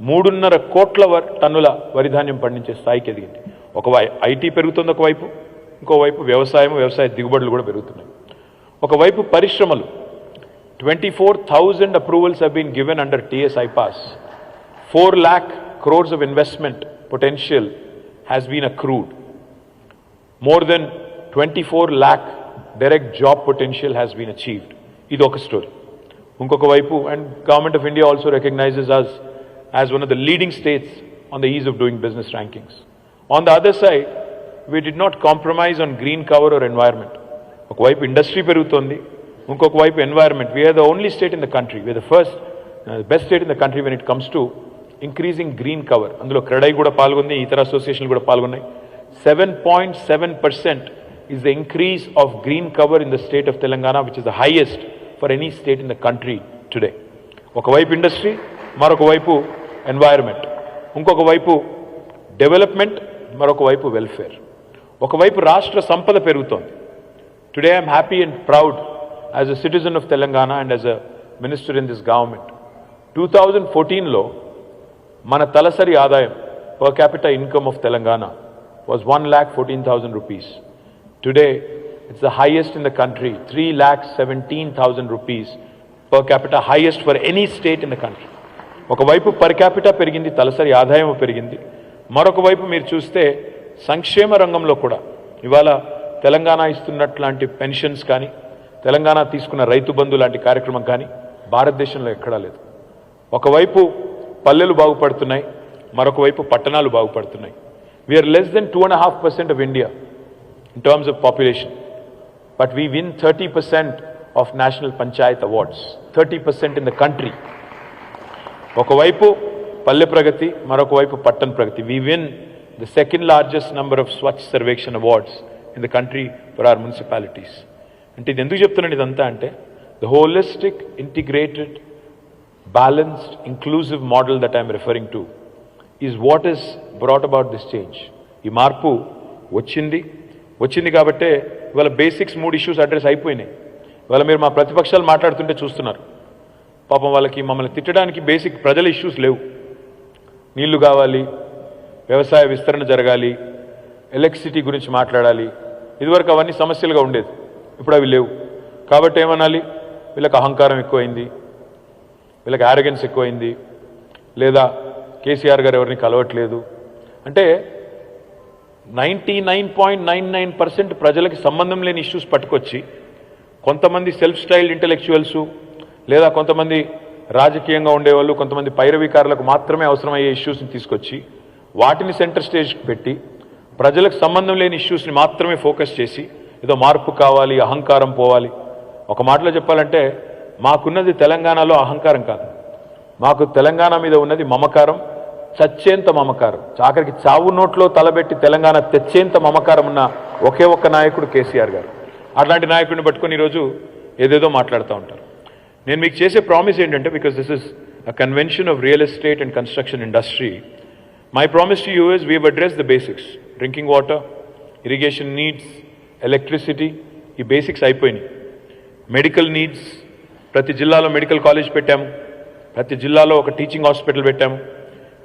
3.5 కోట్ల టన్నుల వరిధాన్యం పండించే స్థాయికి ఎదిగింది. ఐటీ పెరుగుతుంది ఒకవైపు, ఇంకోవైపు వ్యవసాయ దిగుబడులు కూడా పెరుగుతున్నాయి. ఒకవైపు పరిశ్రమలు, 24,000 approvals have been given under TS IPAS. 4 lakh crores of investment potential has been accrued. More than 24 lakh direct job potential has been achieved. This is a story. ఇంకొక వైపు, and Government of India also recognizes us as one of the leading states on the ease of doing business rankings. On the other side, we did not compromise on green cover or environment. ఒకవైపు industry పెరుగుతోంది, ఇంకొక వైపు environment. We are the only state in the country, we are the first, best state in the country when it comes to increasing green cover. అందులో క్రెడై కూడా పాల్గొంది, ఇతర అసోసియేషన్లు కూడా పాల్గొన్నాయి. 7.7% is the increase of green cover in the state of Telangana, which is the highest for any state in the country today. ఒకవైపు industry, మరొక వైపు environment, ఇంకొక వైపు development, మరొక వైపు వెల్ఫేర్. ఒకవైపు రాష్ట్ర సంపద పెరుగుతోంది. Today I am happy and proud as a citizen of Telangana and as a minister in this government. 2014 mana talasari aadayam per capita income of Telangana was 1,14,000 rupees. Today it's the highest in the country, 3,17,000 rupees per capita, highest for any state in the country. ఒకవైపు per capita పెరిగింది, తలసరి ఆదాయం పెరిగింది. మరొక వైపు మీరు చూస్తే సంక్షేమ రంగంలో కూడా ఇవాళ తెలంగాణ ఇస్తున్నట్లాంటి పెన్షన్స్ కానీ, తెలంగాణ తీసుకున్న రైతు బంధు లాంటి కార్యక్రమం కానీ భారతదేశంలో ఎక్కడా లేదు. ఒకవైపు పల్లెలు బాగుపడుతున్నాయి, మరొక వైపు పట్టణాలు బాగుపడుతున్నాయి. We are less than 2.5% of India in terms of population, but we win 30% of National Panchayat Awards, 30% in the country. ఒకవైపు పల్లె ప్రగతి, మరొక వైపు పట్టణ ప్రగతి. We win the second largest number of Swachh Sarvekshan Awards in the country for our municipalities. అంటే ఇది ఎందుకు చెప్తున్నాను ఇదంతా అంటే, the holistic, integrated, balanced, inclusive model that I am referring to is what has brought about this change. ఈ మార్పు వచ్చింది కాబట్టే ఇవాళ బేసిక్స్ 3 ఇష్యూస్ అడ్రస్ అయిపోయినాయి. ఇవాళ మీరు మా ప్రతిపక్షాలు మాట్లాడుతుంటే చూస్తున్నారు, పాపం వాళ్ళకి మమ్మల్ని తిట్టడానికి బేసిక్ ప్రజల ఇష్యూస్ లేవు. నీళ్లు కావాలి, వ్యవసాయ విస్తరణ జరగాలి, ఎలక్ట్రిసిటీ గురించి మాట్లాడాలి. ఇదివరకు అవన్నీ సమస్యలుగా ఉండేది, ఇప్పుడు అవి లేవు. కాబట్టి ఏమనాలి, వీళ్ళకి అహంకారం ఎక్కువైంది, వీళ్ళకి ఆరోగెన్స్ ఎక్కువైంది, లేదా కేసీఆర్ గారు ఎవరిని కలవట్లేదు అంటే 99.99% ప్రజలకి సంబంధం లేని ఇష్యూస్ పట్టుకొచ్చి కొంతమంది సెల్ఫ్ స్టైల్డ్ ఇంటెలెక్చువల్సు లేదా కొంతమంది రాజకీయంగా ఉండేవాళ్ళు, కొంతమంది పైరవీకారులకు మాత్రమే అవసరమయ్యే ఇష్యూస్ని తీసుకొచ్చి వాటిని సెంటర్ స్టేజ్కి పెట్టి ప్రజలకు సంబంధం లేని ఇష్యూస్ని మాత్రమే ఫోకస్ చేసి ఏదో మార్పు కావాలి, అహంకారం పోవాలి. ఒక మాటలో చెప్పాలంటే మాకున్నది తెలంగాణలో అహంకారం కాదు, మాకు తెలంగాణ మీద ఉన్నది మమకారం, చచ్చేంత మమకారం. ఆఖరికి చావు నోట్లో తలబెట్టి తెలంగాణ తెచ్చేంత మమకారం ఉన్న ఒకే ఒక్క నాయకుడు కేసీఆర్ గారు. అట్లాంటి నాయకుడిని పట్టుకొని ఈరోజు ఏదేదో మాట్లాడుతూ ఉంటారు. నేను మీకు చేసే ప్రామిస్ ఏంటంటే, because this is a convention of real estate and construction industry, my promise to you is we have address the basics. Drinking water, irrigation needs, electricity, ఈ బేసిక్స్ అయిపోయినాయి. మెడికల్ నీడ్స్, ప్రతి జిల్లాలో మెడికల్ కాలేజ్ పెట్టాము, ప్రతి జిల్లాలో ఒక teaching hospital పెట్టాము.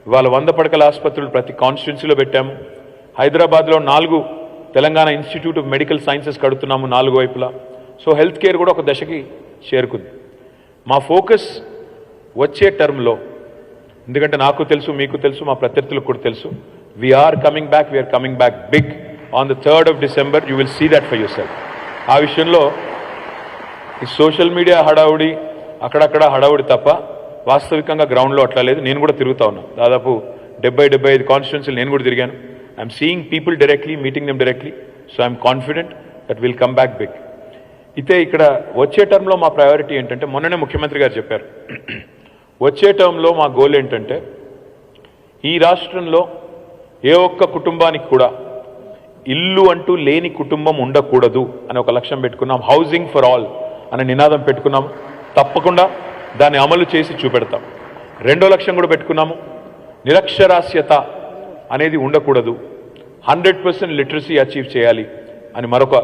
ఇవాళ 100 పడకల ఆసుపత్రులు ప్రతి కాన్స్టిట్యున్సీలో పెట్టాము. హైదరాబాద్లో 4 Telangana Institute of Medical Sciences కడుతున్నాము 4 వైపులా. సో హెల్త్ కేర్ కూడా ఒక దశకి చేరుకుంది. మా ఫోకస్ వచ్చే టర్మ్లో, ఎందుకంటే నాకు తెలుసు, మీకు తెలుసు, మా ప్రత్యర్థులకు కూడా తెలుసు, we're coming back big on the 3rd of December. You will see that for yourself. ఆ విషయంలో ఈ సోషల్ మీడియా హడావుడి, అక్కడక్కడ హడావుడి తప్ప వాస్తవికంగా గ్రౌండ్లో అట్లా లేదు. నేను కూడా తిరుగుతా ఉన్నాను, దాదాపు 70-75 కాన్స్టిట్యున్సీలు నేను కూడా తిరిగాను. I'm seeing people directly, meeting them directly. So I'm confident that will come back big. అయితే ఇక్కడ వచ్చే టర్మ్లో మా ప్రయారిటీ ఏంటంటే, మొన్ననే ముఖ్యమంత్రి గారు చెప్పారు, వచ్చే టర్మ్లో మా గోల్ ఏంటంటే ఈ రాష్ట్రంలో ఏ ఒక్క కుటుంబానికి కూడా ఇల్లు అంటూ లేని కుటుంబం ఉండకూడదు అని ఒక లక్ష్యం పెట్టుకున్నాం. హౌసింగ్ ఫర్ ఆల్ అనే నినాదం పెట్టుకున్నాము. తప్పకుండా దాన్ని అమలు చేసి చూపెడతాం. 2వ లక్ష్యం కూడా పెట్టుకున్నాము, నిరక్షరాస్యత అనేది ఉండకూడదు, 100% లిటరసీ అచీవ్ చేయాలి అని మరొక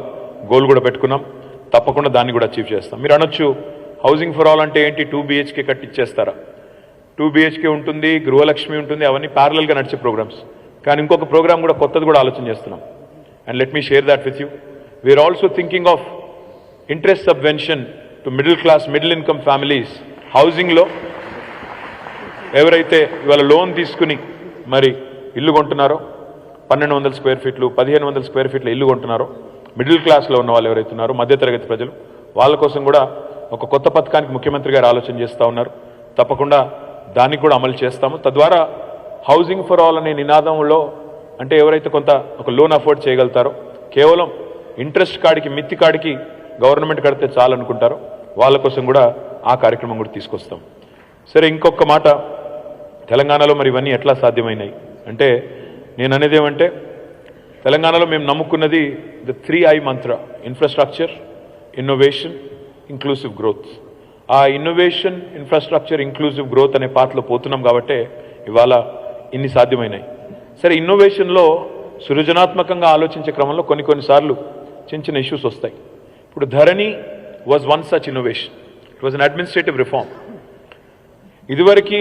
గోల్ కూడా పెట్టుకున్నాం. తప్పకుండా దాన్ని కూడా అచీవ్ చేస్తాం. మీరు అనొచ్చు, హౌసింగ్ ఫర్ ఆల్ అంటే ఏంటి, 2 BHK కట్టిచ్చేస్తారా? 2 BHK ఉంటుంది, గృహలక్ష్మి ఉంటుంది, అవన్నీ ప్యారలల్గా నడిచే ప్రోగ్రామ్స్. కానీ ఇంకొక ప్రోగ్రామ్ కూడా కొత్తది కూడా ఆలోచన చేస్తున్నాం. And let me share that with you. We're also thinking of interest subvention to middle class, middle income families. హౌసింగ్లో ఎవరైతే ఇవాళ లోన్ తీసుకుని మరి ఇల్లు కొంటున్నారో, 1200 స్క్వేర్ ఫీట్లు, 1500 స్క్వేర్ ఫీట్ల ఇల్లు కొంటున్నారో, మిడిల్ క్లాస్లో ఉన్న వాళ్ళు ఎవరైతే ఉన్నారో, మధ్యతరగతి ప్రజలు, వాళ్ళ కోసం కూడా ఒక కొత్త పథకానికి ముఖ్యమంత్రి గారు ఆలోచన చేస్తూ ఉన్నారు. తప్పకుండా దాన్ని కూడా అమలు చేస్తాము. తద్వారా హౌసింగ్ ఫర్ ఆల్ అనే నినాదంలో అంటే ఎవరైతే కొంత ఒక లోన్ అఫోర్డ్ చేయగలుగుతారో, కేవలం ఇంట్రెస్ట్ కాడికి, మిత్తి కాడికి గవర్నమెంట్ కడితే చాలనుకుంటారో వాళ్ళ కోసం కూడా ఆ కార్యక్రమం కూడా తీసుకొస్తాం. సరే, ఇంకొక మాట, తెలంగాణలో మరి ఇవన్నీ ఎట్లా సాధ్యమైనాయి అంటే, నేను అనేది ఏమంటే, తెలంగాణలో మేము నమ్ముకున్నది the 3I Mantra: infrastructure, innovation, inclusive growth. ఆ ఇన్నోవేషన్, ఇన్ఫ్రాస్ట్రక్చర్, ఇంక్లూసివ్ గ్రోత్ అనే పాత్రలో పోతున్నాం కాబట్టి ఇవాళ ఇన్ని సాధ్యమైనాయి. సరే, ఇన్నోవేషన్లో సృజనాత్మకంగా ఆలోచించే క్రమంలో కొన్నిసార్లు చిన్న చిన్న ఇష్యూస్ వస్తాయి. ఇప్పుడు ధరణి was one such innovation. It was an administrative reform. ఇదివరకు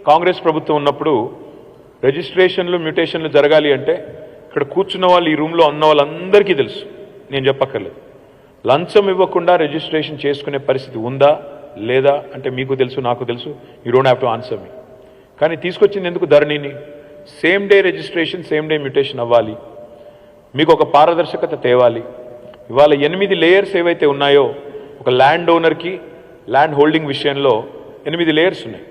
కాంగ్రెస్ ప్రభుత్వం ఉన్నప్పుడు రిజిస్ట్రేషన్లు మ్యూటేషన్లు జరగాలి అంటే ఇక్కడ కూర్చున్న వాళ్ళు ఈ రూమ్లో ఉన్న వాళ్ళందరికీ తెలుసు, నేను చెప్పక్కర్లేదు. లంచం ఇవ్వకుండా రిజిస్ట్రేషన్ చేసుకునే పరిస్థితి ఉందా లేదా అంటే మీకు తెలుసు, నాకు తెలుసు. You don't have to answer me. కానీ తీసుకొచ్చింది ఎందుకు ధరణిని? Same day registration, same day mutation అవ్వాలి, మీకు ఒక పారదర్శకత తేవాలి. ఇవాళ 8 లేయర్స్ ఏవైతే ఉన్నాయో, ఒక ల్యాండ్ ఓనర్కి ల్యాండ్ హోల్డింగ్ విషయంలో 8 లేయర్స్ ఉన్నాయి.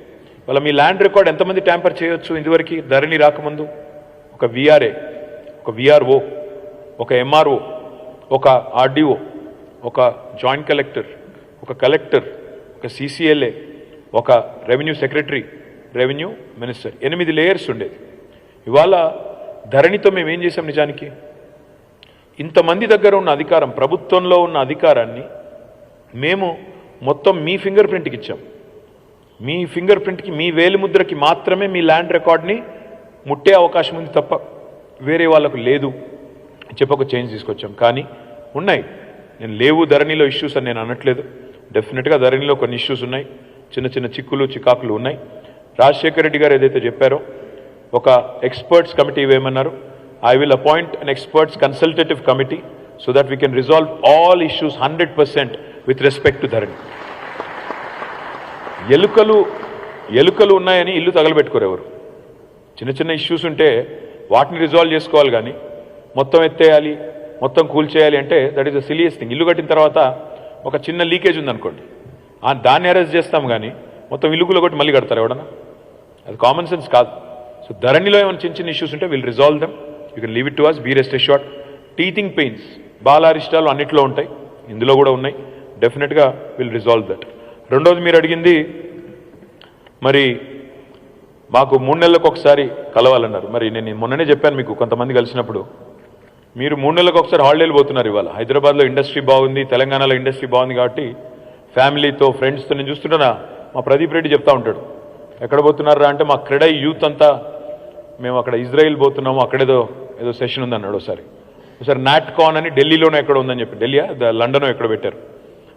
ఇవాళ మీ ల్యాండ్ రికార్డ్ ఎంతమంది ట్యాంపర్ చేయొచ్చు? ఇందువరకు ధరణి రాకముందు ఒక విఆర్ఏ, ఒక విఆర్ఓ, ఒక ఎంఆర్ఓ, ఒక ఆర్డీఓ, ఒక జాయింట్ కలెక్టర్, ఒక కలెక్టర్, ఒక సిసిఎల్ఏ, ఒక revenue secretary, revenue minister, 8 layers ఉండేది. ఇవాళ ధరణితో మేము ఏం చేసాం? నిజానికి ఇంతమంది దగ్గర ఉన్న అధికారం, ప్రభుత్వంలో ఉన్న అధికారాన్ని మేము మొత్తం మీ ఫింగర్ ప్రింట్కి ఇచ్చాం. మీ ఫింగర్ ప్రింట్కి, మీ వేలిముద్రకి మాత్రమే మీ ల్యాండ్ రికార్డ్ని ముట్టే అవకాశం ఉంది తప్ప వేరే వాళ్ళకు లేదు చెప్పక చేంజ్ తీసుకొచ్చాం. కానీ ఉన్నాయి, నేను లేవు ధరణిలో ఇష్యూస్ అని నేను అనట్లేదు. డెఫినెట్గా ధరణిలో కొన్ని ఇష్యూస్ ఉన్నాయి, చిన్న చిన్న చిక్కులు చికాకులు ఉన్నాయి. రాజశేఖర రెడ్డి గారు ఏదైతే చెప్పారో ఒక ఎక్స్పర్ట్స్ కమిటీ వేయమన్నారు. I will appoint an experts consultative committee so that we can resolve all issues 100% with respect to Dharani. ఎలుకలు ఉన్నాయని ఇల్లు తగలబెట్టుకోరు ఎవరు. చిన్న చిన్న ఇష్యూస్ ఉంటే వాటిని రిజాల్వ్ చేసుకోవాలి, కానీ మొత్తం ఎత్తేయాలి, మొత్తం కూల్చేయాలి అంటే దట్ ఈస్ అ సిలియస్ థింగ్. ఇల్లు కట్టిన తర్వాత ఒక చిన్న లీకేజ్ ఉందనుకోండి, దాన్ని అరెస్ట్ చేస్తాం, కానీ మొత్తం ఇల్లు కొట్టి మళ్ళీ కడతారు ఎవడన్నా? అది కామన్ సెన్స్ కాదు. సో ధరణిలో ఏమైనా చిన్న చిన్న ఇష్యూస్ ఉంటే will resolve them. You can leave it to us, be rest assured. Teething pains, బాలారిష్టాలు అన్నిట్లో ఉంటాయి, ఇందులో కూడా ఉన్నాయి. డెఫినెట్గా విల్ రిజాల్వ్ దట్. రెండోది మీరు అడిగింది, మరి మాకు 3 నెలలకు ఒకసారి కలవాలన్నారు. మరి నేను మొన్ననే చెప్పాను మీకు, కొంతమంది కలిసినప్పుడు, మీరు 3 నెలలకు ఒకసారి హాలిడేలు పోతున్నారు. ఇవాళ హైదరాబాద్లో ఇండస్ట్రీ బాగుంది, తెలంగాణలో ఇండస్ట్రీ బాగుంది కాబట్టి ఫ్యామిలీతో, ఫ్రెండ్స్తో నేను చూస్తుంటానా, మా ప్రదీప్ రెడ్డి చెప్తా ఉంటాడు, ఎక్కడ పోతున్నారా అంటే మా క్రెడై యూత్ అంతా మేము అక్కడ ఇజ్రాయిల్ పోతున్నాము, అక్కడేదో సెషన్ ఉంది అన్నాడు. ఒకసారి నాట్కాన్ అని ఢిల్లీలోనే ఎక్కడో ఉందని చెప్పి, ఢిల్లీ లండన్ ఎక్కడో పెట్టారు.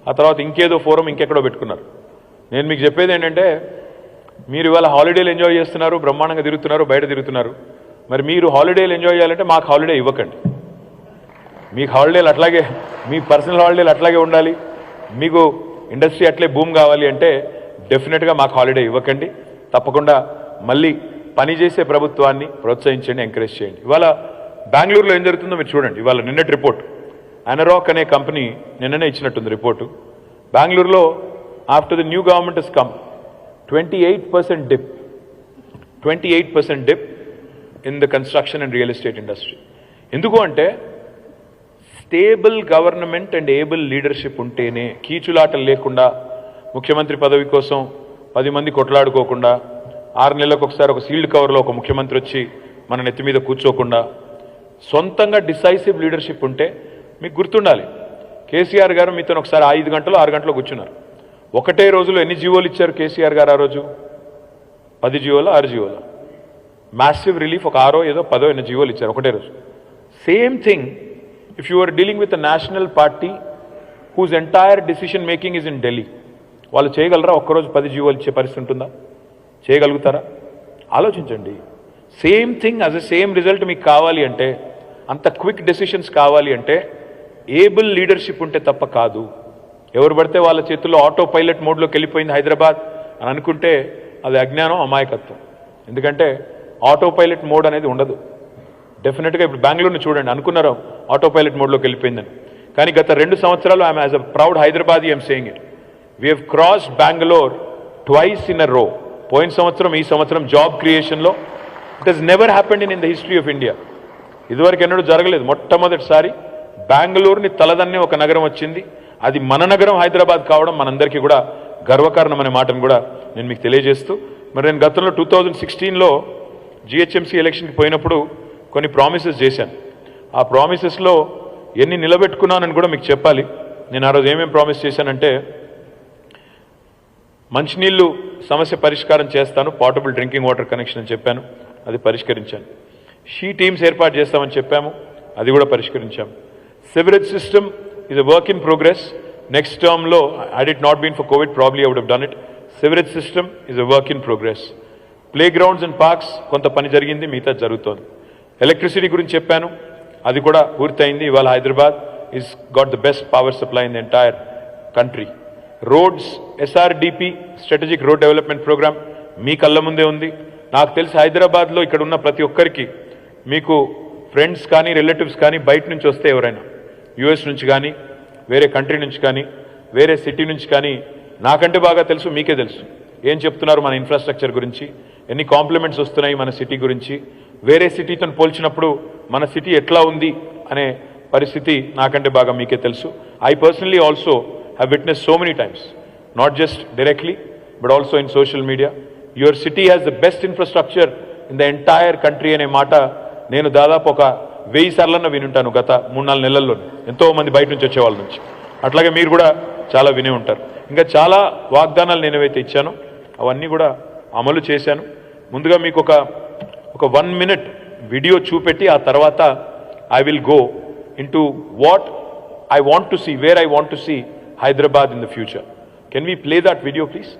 ఆ తర్వాత ఇంకేదో ఫోరం ఇంకెక్కడో పెట్టుకున్నారు. నేను మీకు చెప్పేది ఏంటంటే, మీరు ఇవాళ హాలిడేలు ఎంజాయ్ చేస్తున్నారు, బ్రహ్మాండంగా తిరుగుతున్నారు, బయట తిరుగుతున్నారు. మరి మీరు హాలిడేలు ఎంజాయ్ చేయాలంటే మాకు హాలిడే ఇవ్వకండి. మీకు హాలిడేలు అట్లాగే, మీ పర్సనల్ హాలిడేలు అట్లాగే ఉండాలి, మీకు ఇండస్ట్రీ అట్లే బూమ్ కావాలి అంటే డెఫినెట్గా మాకు హాలిడే ఇవ్వకండి. తప్పకుండా మళ్ళీ పనిచేసే ప్రభుత్వాన్ని ప్రోత్సహించండి, ఎంకరేజ్ చేయండి. ఇవాళ బెంగళూరులో ఏం జరుగుతుందో మీరు చూడండి. ఇవాళ నిన్నటి రిపోర్ట్, అనరాక్ అనే కంపెనీ నిన్ననే ఇచ్చినట్టుంది రిపోర్టు. బెంగళూరులో after the new government has come 28% dip in the construction and real estate industry. ఎందుకు అంటే stable government and able leadership ఉంటేనే, కీచులాటలు లేకుండా, ముఖ్యమంత్రి పదవి కోసం 10 మంది కొట్లాడుకోకుండా, 6 నెలలకు ఒకసారి ఒక సీల్డ్ కవర్లో ఒక ముఖ్యమంత్రి వచ్చి మన నెత్తి మీద కూర్చోకుండా, సొంతంగా డిసైసివ్ లీడర్షిప్ ఉంటే, మీకు గుర్తుండాలి, కేసీఆర్ గారు మీతో ఒకసారి 5 గంటలు 6 గంటలు కూర్చున్నారు. ఒకటే రోజులో ఎన్ని జీవోలు ఇచ్చారు కేసీఆర్ గారు ఆ రోజు? 10 జీవోలు 6 జీవోలు, మ్యాసివ్ రిలీఫ్ ఒక 6 ఏదో 10 ఎన్ని జీవోలు ఇచ్చారు ఒకటే రోజు. Same thing if you are dealing with a national party whose entire decision making is in Delhi. వాళ్ళు చేయగలరా? ఒక్కరోజు 10 జీవోలు ఇచ్చే పరిస్థితి ఉంటుందా? చేయగలుగుతారా? ఆలోచించండి. Same thing as a same result మీకు కావాలి అంటే, అంత క్విక్ డెసిషన్స్ కావాలి అంటే ఏబుల్ లీడర్షిప్ ఉంటే తప్ప కాదు. ఎవరు పడితే వాళ్ళ చేతుల్లో ఆటో పైలట్ మోడ్లోకి వెళ్ళిపోయింది హైదరాబాద్ అని అనుకుంటే అది అజ్ఞానం, అమాయకత్వం. ఎందుకంటే ఆటో పైలట్ మోడ్ అనేది ఉండదు. డెఫినెట్గా ఇప్పుడు బెంగళూరుని చూడండి, అనుకున్నారు ఆటో పైలట్ మోడ్లోకి వెళ్ళిపోయిందని, కానీ గత 2 సంవత్సరాలు I'm as a proud Hyderabadi I'm saying it, we have crossed Bengaluru twice in a row. పోయిన సంవత్సరం, ఈ సంవత్సరం జాబ్ క్రియేషన్లో it has never happened in the history of India. ఇదివరకు ఎన్నడూ జరగలేదు. మొట్టమొదటిసారి బెంగళూరుని తలదన్నే ఒక నగరం వచ్చింది. అది మన నగరం హైదరాబాద్ కావడం మనందరికీ కూడా గర్వకారణం అనే మాటను కూడా నేను మీకు తెలియజేస్తూ, మరి నేను గతంలో 2016లో జిహెచ్ఎంసీ ఎలక్షన్కి పోయినప్పుడు కొన్ని ప్రామిసెస్ చేశాను. ఆ ప్రామిసెస్లో ఎన్ని నిలబెట్టుకున్నానని కూడా మీకు చెప్పాలి. నేను ఆ రోజు ఏమేమి ప్రామిస్ చేశానంటే, మంచినీళ్ళు సమస్య పరిష్కారం చేస్తాను, పోర్టబుల్ డ్రింకింగ్ వాటర్ కనెక్షన్ అని చెప్పాను, అది పరిష్కరించాను. షీ టీమ్స్ ఏర్పాటు చేస్తామని చెప్పాము, అది కూడా పరిష్కరించాము. Sewerage system is a work in progress. Next టర్మ్లో had it not been for COVID, probably I would have done it. Sewerage system is a work in progress. Playgrounds and parks కొంత పని జరిగింది, మిగతా జరుగుతోంది. ఎలక్ట్రిసిటీ గురించి చెప్పాను, అది కూడా పూర్తయింది. ఇవాళ Hyderabad is got the best power supply in the entire country. Roads, SRDP, Strategic Road Development Program, మీ కళ్ళ ముందే ఉంది. నాకు తెలిసి హైదరాబాద్లో ఇక్కడ ఉన్న ప్రతి ఒక్కరికి, మీకు ఫ్రెండ్స్ కానీ రిలేటివ్స్ కానీ బయట నుంచి వస్తే ఎవరైనా యుఎస్ నుంచి కానీ వేరే కంట్రీ నుంచి కానీ వేరే సిటీ నుంచి కానీ నాకంటే బాగా తెలుసు, మీకే తెలుసు ఏం చెప్తున్నారు మన ఇన్ఫ్రాస్ట్రక్చర్ గురించి, ఎన్ని కాంప్లిమెంట్స్ వస్తున్నాయి మన సిటీ గురించి, వేరే సిటీతో పోల్చినప్పుడు మన సిటీ ఎట్లా ఉంది అనే పరిస్థితి నాకంటే బాగా మీకే తెలుసు. I personally also have witness so many times, not just directly but also in social media, your city has the best infrastructure in the entire country అనే మాట నేను దాదాపు ఒక 1000 సార్లన్నా వినుంటాను గత 3-4 నెలల్లో, ఎంతోమంది బయట నుంచి వచ్చే వాళ్ళ నుంచి. అట్లాగే మీరు కూడా చాలా వినే ఉంటారు. ఇంకా చాలా వాగ్దానాలు నేను ఏవైతే ఇచ్చానో అవన్నీ కూడా అమలు చేశాను. ముందుగా మీకు ఒక 1 minute వీడియో చూపెట్టి ఆ తర్వాత I will go into what I want to see, where I want to see Hyderabad in the future. Can we play that video please?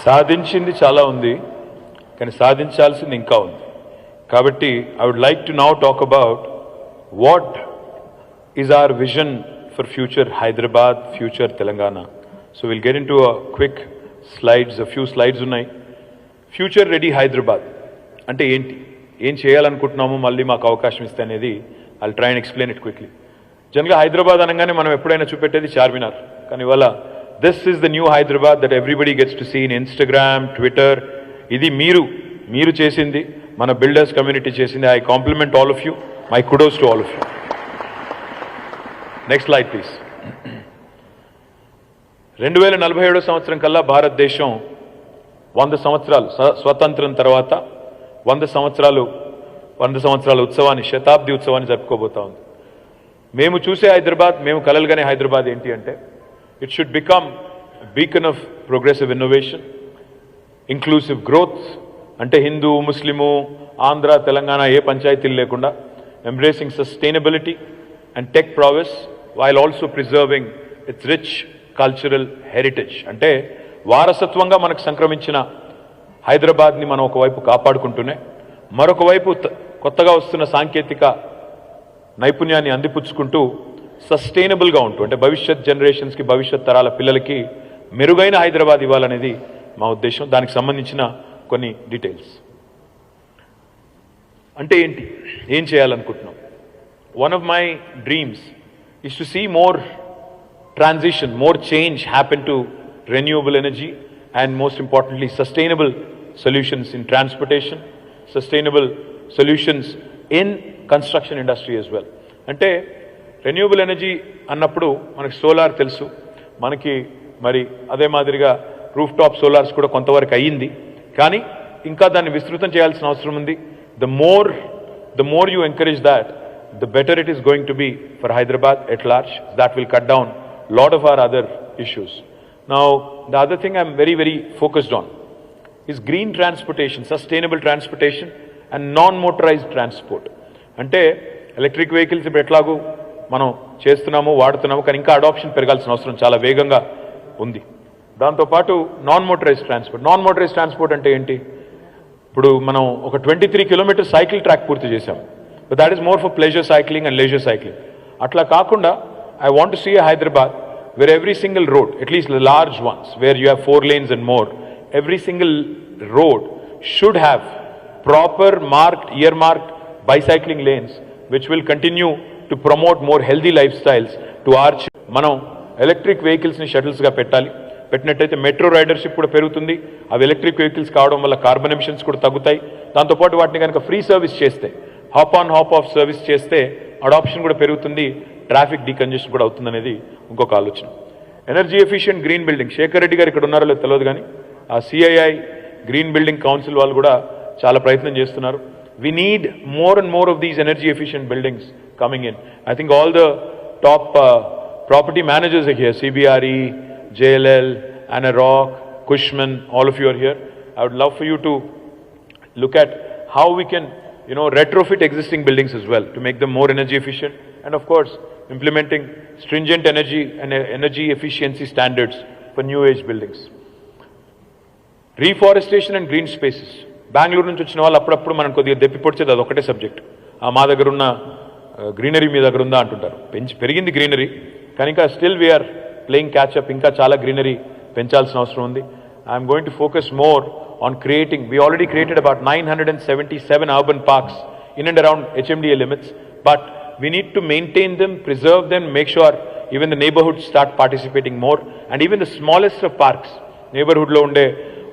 సాధించింది చాలా ఉంది, కానీ సాధించాల్సింది ఇంకా ఉంది. కాబట్టి I would like to now talk about what is our vision for future Hyderabad, future Telangana. So will get into quick slides, few slides ఉన్నాయి. Future ready Hyderabad అంటే ఏంటి, ఏం చేయాలనుకుంటున్నాము, మళ్ళీ మాకు అవకాశం ఇస్తే అనేది I try and explain it quickly. జనరల్గా హైదరాబాద్ అనగానే మనం ఎప్పుడైనా చూపెట్టేది చార్మినార్, కానీ ఇవాళ this is the new Hyderabad that everybody gets to see in Instagram, Twitter. ఇది మీరు చేసింది, మన బిల్డర్స్ కమ్యూనిటీ చేసింది. I compliment all of you. My kudos to all of you. Next slide please. 2047 సంవత్సరం కల్లా భారతదేశం 100 సంవత్సరాలు స్వతంత్రం తర్వాత 100 సంవత్సరాల ఉత్సవాన్ని, శతాబ్ది ఉత్సవాన్ని జరుపుకోబోతా ఉంది. మేము చూసే హైదరాబాద్, మేము కలలుగానే హైదరాబాద్ ఏంటి అంటే, it should become a beacon of progressive innovation, inclusive growth, ante Hindu, Muslimu, Andhra, Telangana ఏ పంచాయతీలు లేకుండా embracing sustainability and tech prowess while also preserving its rich cultural heritage. అంటే వారసత్వంగా మనకు సంక్రమించిన హైదరాబాద్ని మనం ఒకవైపు కాపాడుకుంటూనే మరొక వైపు కొత్తగా వస్తున్న సాంకేతిక నైపుణ్యాన్ని అందిపుచ్చుకుంటూ సస్టైనబుల్గా ఉంటూ, అంటే భవిష్యత్ జనరేషన్స్కి, భవిష్యత్ తరాల పిల్లలకి మెరుగైన హైదరాబాద్ ఇవ్వాలనేది మా ఉద్దేశం. దానికి సంబంధించిన కొన్ని డీటెయిల్స్. అంటే ఏంటి, ఏం చేయాలనుకుంటున్నాం? One of my dreams is to see more transition, more change happen to renewable energy and most importantly sustainable solutions in transportation, sustainable solutions in construction industry as well. అంటే రెన్యూబుల్ ఎనర్జీ అన్నప్పుడు మనకి solar తెలుసు, మనకి మరి అదే మాదిరిగా roof top solars కూడా కొంతవరకు అయ్యింది, కానీ ఇంకా దాన్ని విస్తృతం చేయాల్సిన అవసరం ఉంది. The more you encourage that, the better it is going to be for Hyderabad at large. That will cut down a lot of our other issues. Now, the other thing I'm very, very focused on is green transportation, sustainable transportation and non-motorized transport. అంటే electric vehicles ఇప్పుడు ఎట్లాగూ మనం చేస్తున్నాము వాడుతున్నాము, కానీ ఇంకా adoption పెరగాల్సిన అవసరం చాలా వేగంగా ఉంది. దాంతోపాటు నాన్ మోటరైజ్డ్ ట్రాన్స్పోర్ట్ అంటే ఏంటి? ఇప్పుడు మనం ఒక 23 కిలోమీటర్ సైకిల్ ట్రాక్ పూర్తి చేశాం, but that is more for pleasure cycling and leisure cycling. అట్లా కాకుండా I want to see Hyderabad where every single road, at least the large ones where you have 4 lanes and more, every single road should have proper marked, earmarked bicycling lanes which will continue to promote more healthy lifestyles to our మనం electric వెహికల్స్ని షటిల్స్గా పెట్టినట్టయితే metro రైడర్షిప్ కూడా పెరుగుతుంది. అవి electric vehicles కావడం వల్ల carbon emissions కూడా తగ్గుతాయి. దాంతోపాటు వాటిని కనుక ఫ్రీ సర్వీస్ చేస్తే, hop on hop off service చేస్తే అడాప్షన్ కూడా పెరుగుతుంది, ట్రాఫిక్ డీకంజెషన్ కూడా అవుతుందనేది ఇంకొక ఆలోచన. Energy efficient green building, Shekhar Reddy గారు ఇక్కడ ఉన్నారో లేదో తెలియదు, కానీ ఆ సిఐఐ గ్రీన్ బిల్డింగ్ కౌన్సిల్ వాళ్ళు కూడా చాలా ప్రయత్నం చేస్తున్నారు. We need more and more of these energy efficient buildings coming in. I think all the top property managers are here, CBRE, JLL, Anna Rock, Cushman, all of you are here. I would love for you to look at how we can, retrofit existing buildings as well to make them more energy efficient, and of course implementing stringent energy and energy efficiency standards for new age buildings. Reforestation and green spaces. Bengaluru నుంచి వచ్చిన వాళ్ళు అప్పుడప్పుడు మనం కొద్దిగా దెప్పి పొడిచేది అది ఒకటే subject. మా దగ్గర ఉన్న గ్రీనరీ మీ దగ్గర ఉందా అంటుంటారు. పెరిగింది గ్రీనరీ, కానీ ఇంకా స్టిల్ వీఆర్ ప్లేయింగ్ క్యాచ్అప్. ఇంకా చాలా గ్రీనరీ పెంచాల్సిన అవసరం ఉంది. I'm going to focus more on creating. We already created about 977 urban parks in and around HMDA limits, but we need to maintain them, preserve them, make sure even the neighborhoods start participating more, and even the smallest of parks, neighborhood లో ఉండే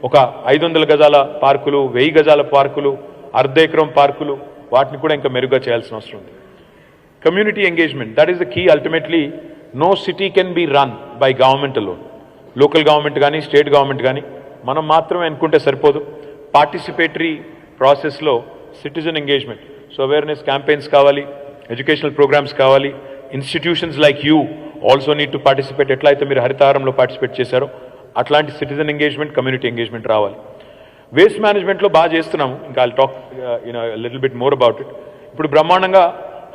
ఒక 500 గజాల పార్కులు, 1000 గజాల పార్కులు, అర్ధ ఎకరం పార్కులు, వాటిని కూడా ఇంకా మెరుగ్గా చేయాల్సిన అవసరం ఉంది. Community engagement, that is the key. Ultimately no city can be run by government alone. Local government కానీ స్టేట్ గవర్నమెంట్ కానీ మనం మాత్రమే అనుకుంటే సరిపోదు. పార్టిసిపేటరీ ప్రాసెస్లో citizen engagement, so awareness campaigns కావాలి, ఎడ్యుకేషనల్ ప్రోగ్రామ్స్ కావాలి. Institutions like you also need to participate. ఎట్లా అయితే మీరు హరితహారంలో పార్టిసిపేట్ చేశారో అట్లాంటి సిటిజన్ ఎంగేజ్మెంట్, కమ్యూనిటీ ఎంగేజ్మెంట్ రావాలి. వేస్ట్ మేనేజ్మెంట్లో బాగా చేస్తున్నాము. ఇంకా I'll talk little bit more about it. ఇప్పుడు బ్రహ్మాండంగా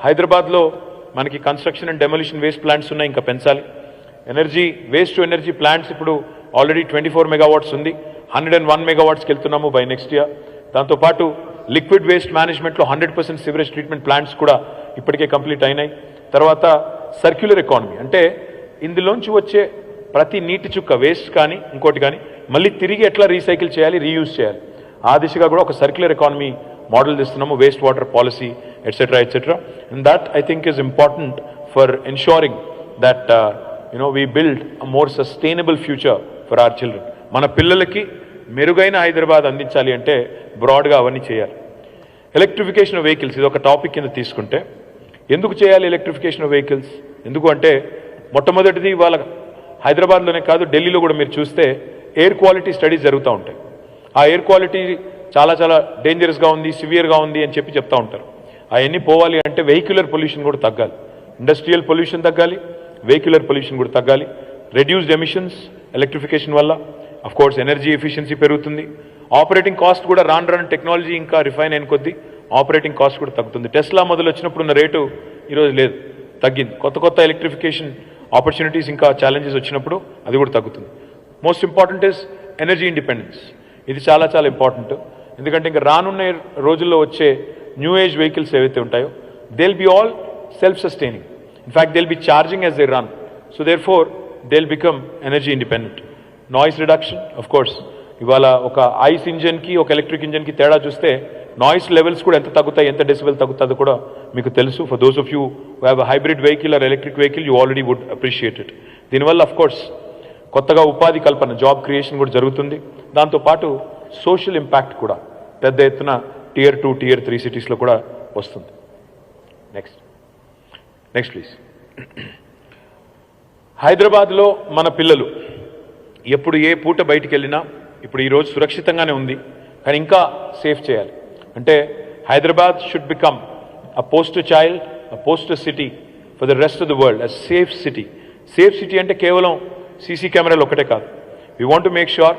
హైదరాబాద్లో మనకి construction and demolition waste plants ఉన్నాయి, ఇంకా పెంచాలి. Energy waste to energy plants ఇప్పుడు ఆల్రెడీ 24 మెగావాట్స్ ఉంది, 101 మెగావాట్స్కి వెళ్తున్నాము బై నెక్స్ట్ ఇయర్. దాంతోపాటు లిక్విడ్ వేస్ట్ మేనేజ్మెంట్లో 100% సివరేజ్ ట్రీట్మెంట్ ప్లాంట్స్ కూడా ఇప్పటికే కంప్లీట్ అయినాయి. తర్వాత సర్క్యులర్ ఎకానమీ, అంటే ఇందులోంచి వచ్చే ప్రతి నీటి చుక్క వేస్ట్ కానీ ఇంకోటి కానీ మళ్ళీ తిరిగి ఎట్లా రీసైకిల్ చేయాలి, రీయూజ్ చేయాలి, ఆ దిశగా కూడా ఒక సర్క్యులర్ ఎకానమీ మోడల్ తెస్తున్నాము. Waste water policy etcetera etcetera. And that I think is important for ensuring that we build a more sustainable future for our children. మన పిల్లలకి మెరుగైన హైదరాబాద్ అందించాలి అంటే బ్రాడ్గా అవన్నీ చేయాలి. ఎలక్ట్రిఫికేషన్ ఆఫ్ వెహికల్స్, ఇది ఒక టాపిక్ కింద తీసుకుంటే, ఎందుకు చేయాలి ఎలక్ట్రిఫికేషన్ ఆఫ్ వెహికల్స్? ఎందుకు అంటే మొట్టమొదటిది వాళ్ళ హైదరాబాద్లోనే కాదు ఢిల్లీలో కూడా మీరు చూస్తే ఎయిర్ క్వాలిటీ స్టడీస్ జరుగుతూ ఉంటాయి. ఆ ఎయిర్ క్వాలిటీ చాలా చాలా డేంజరస్గా ఉంది, సివియర్గా ఉంది అని చెప్తూ ఉంటారు. అవన్నీ పోవాలి అంటే వెహిక్యులర్ పొల్యూషన్ కూడా తగ్గాలి, ఇండస్ట్రియల్ పొల్యూషన్ తగ్గాలి, వెహిక్యులర్ పొల్యూషన్ కూడా తగ్గాలి. రెడ్యూస్డ్ ఎమిషన్స్ ఎలక్ట్రిఫికేషన్ వల్ల, అఫ్ కోర్స్ ఎనర్జీ ఎఫిషియన్సీ పెరుగుతుంది. ఆపరేటింగ్ కాస్ట్ కూడా రాను టెక్నాలజీ ఇంకా రిఫైన్ అయిన కొద్దీ ఆపరేటింగ్ కాస్ట్ కూడా తగ్గుతుంది. టెస్లా మొదలు వచ్చినప్పుడు ఉన్న రేటు ఈరోజు లేదు, తగ్గింది. కొత్త ఎలక్ట్రిఫికేషన్ ఆపర్చునిటీస్ ఇంకా ఛాలెంజెస్ వచ్చినప్పుడు అది కూడా తగ్గుతుంది. Most important is energy independence. ఇది చాలా చాలా ఇంపార్టెంట్. ఎందుకంటే ఇంకా రానున్న రోజుల్లో వచ్చే న్యూ ఏజ్ వెహికల్స్ ఏవైతే ఉంటాయో they will be all self sustaining. In fact they will be charging as they run. So therefore they will become energy independent. Noise reduction, of course ఇవాళ ఒక ఐస్ ఇంజన్కి ఒక ఎలక్ట్రిక్ ఇంజన్కి తేడా చూస్తే noise levels కూడా ఎంత తగ్గుతాయి, ఎంత డెసిబెల్ తగ్గుతుందో కూడా మీకు తెలుసు. For those of you who have a hybrid vehicle or electric vehicle you already would appreciate it. దీనివల్ల అఫ్ కోర్స్ కొత్తగా ఉపాధి కల్పన, జాబ్ క్రియేషన్ కూడా జరుగుతుంది. దాంతోపాటు సోషల్ ఇంపాక్ట్ కూడా పెద్ద ఎత్తున Tier 2, Tier 3 సిటీస్లో కూడా వస్తుంది. Next please. హైదరాబాద్లో మన పిల్లలు ఎప్పుడు ఏ పూట బయటికి వెళ్ళినా ఇప్పుడు ఈరోజు సురక్షితంగానే ఉంది, కానీ ఇంకా సేఫ్ చేయాలి. అంటే Hyderabad should become a poster child, a poster city for the rest of the world, a safe city. Safe city అంటే కేవలం సీసీ కెమెరాలు ఒకటే కాదు. We want to make sure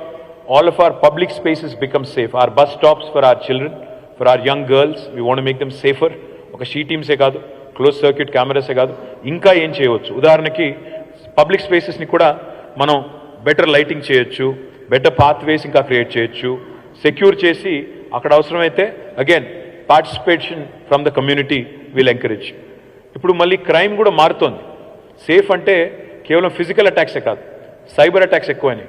all of our public spaces become safe. Our bus stops for our children, for our young girls, we want to make them safer. ఒక she టీమ్సే కాదు, close circuit కెమెరాసే కాదు, ఇంకా ఏం చేయవచ్చు. ఉదాహరణకి public స్పేసెస్ని కూడా మనం better lighting చేయొచ్చు, బెటర్ పాత్వేస్ ఇంకా క్రియేట్ చేయొచ్చు, సెక్యూర్ చేసి అక్కడ అవసరమైతే again participation from the community will encourage. ఇప్పుడు మళ్ళీ క్రైమ్ కూడా మారుతోంది. సేఫ్ అంటే కేవలం ఫిజికల్ అటాక్సే కాదు, సైబర్ అటాక్స్ ఎక్కువైనాయి.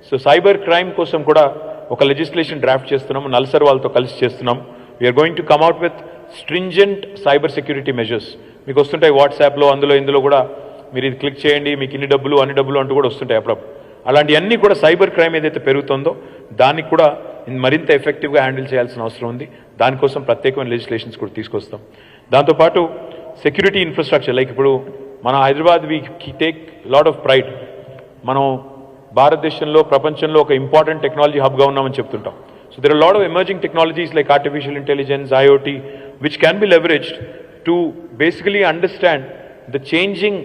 సో సైబర్ క్రైమ్ కోసం కూడా ఒక లెజిస్లేషన్ డ్రాఫ్ట్ చేస్తున్నాము, నల్సర్ వాళ్ళతో కలిసి చేస్తున్నాం. We're going to come out with stringent cyber security measures. మీకు వస్తుంటాయి వాట్సాప్లో, అందులో ఇందులో కూడా మీరు ఇది క్లిక్ చేయండి, మీకు ఇన్ని డబ్బులు అన్ని డబ్బులు అంటూ కూడా వస్తుంటాయి అప్పుడప్పుడు. అలాంటివన్నీ కూడా సైబర్ క్రైమ్ ఏదైతే పెరుగుతుందో దానికి కూడా మరింత ఎఫెక్టివ్గా హ్యాండిల్ చేయాల్సిన అవసరం ఉంది. దానికోసం ప్రత్యేకమైన లెజిస్లేషన్స్ కూడా తీసుకొస్తాం. దాంతోపాటు సెక్యూరిటీ ఇన్ఫ్రాస్ట్రక్చర్, లైక్ ఇప్పుడు మన Hyderabad we take lot of pride. మనం భారతదేశంలో ప్రపంచంలో ఒక ఇంపార్టెంట్ టెక్నాలజీ హబ్గా ఉన్నామని చెప్తుంటాం. So there are lot of emerging technologies like artificial intelligence, IoT, which can be leveraged to basically understand the changing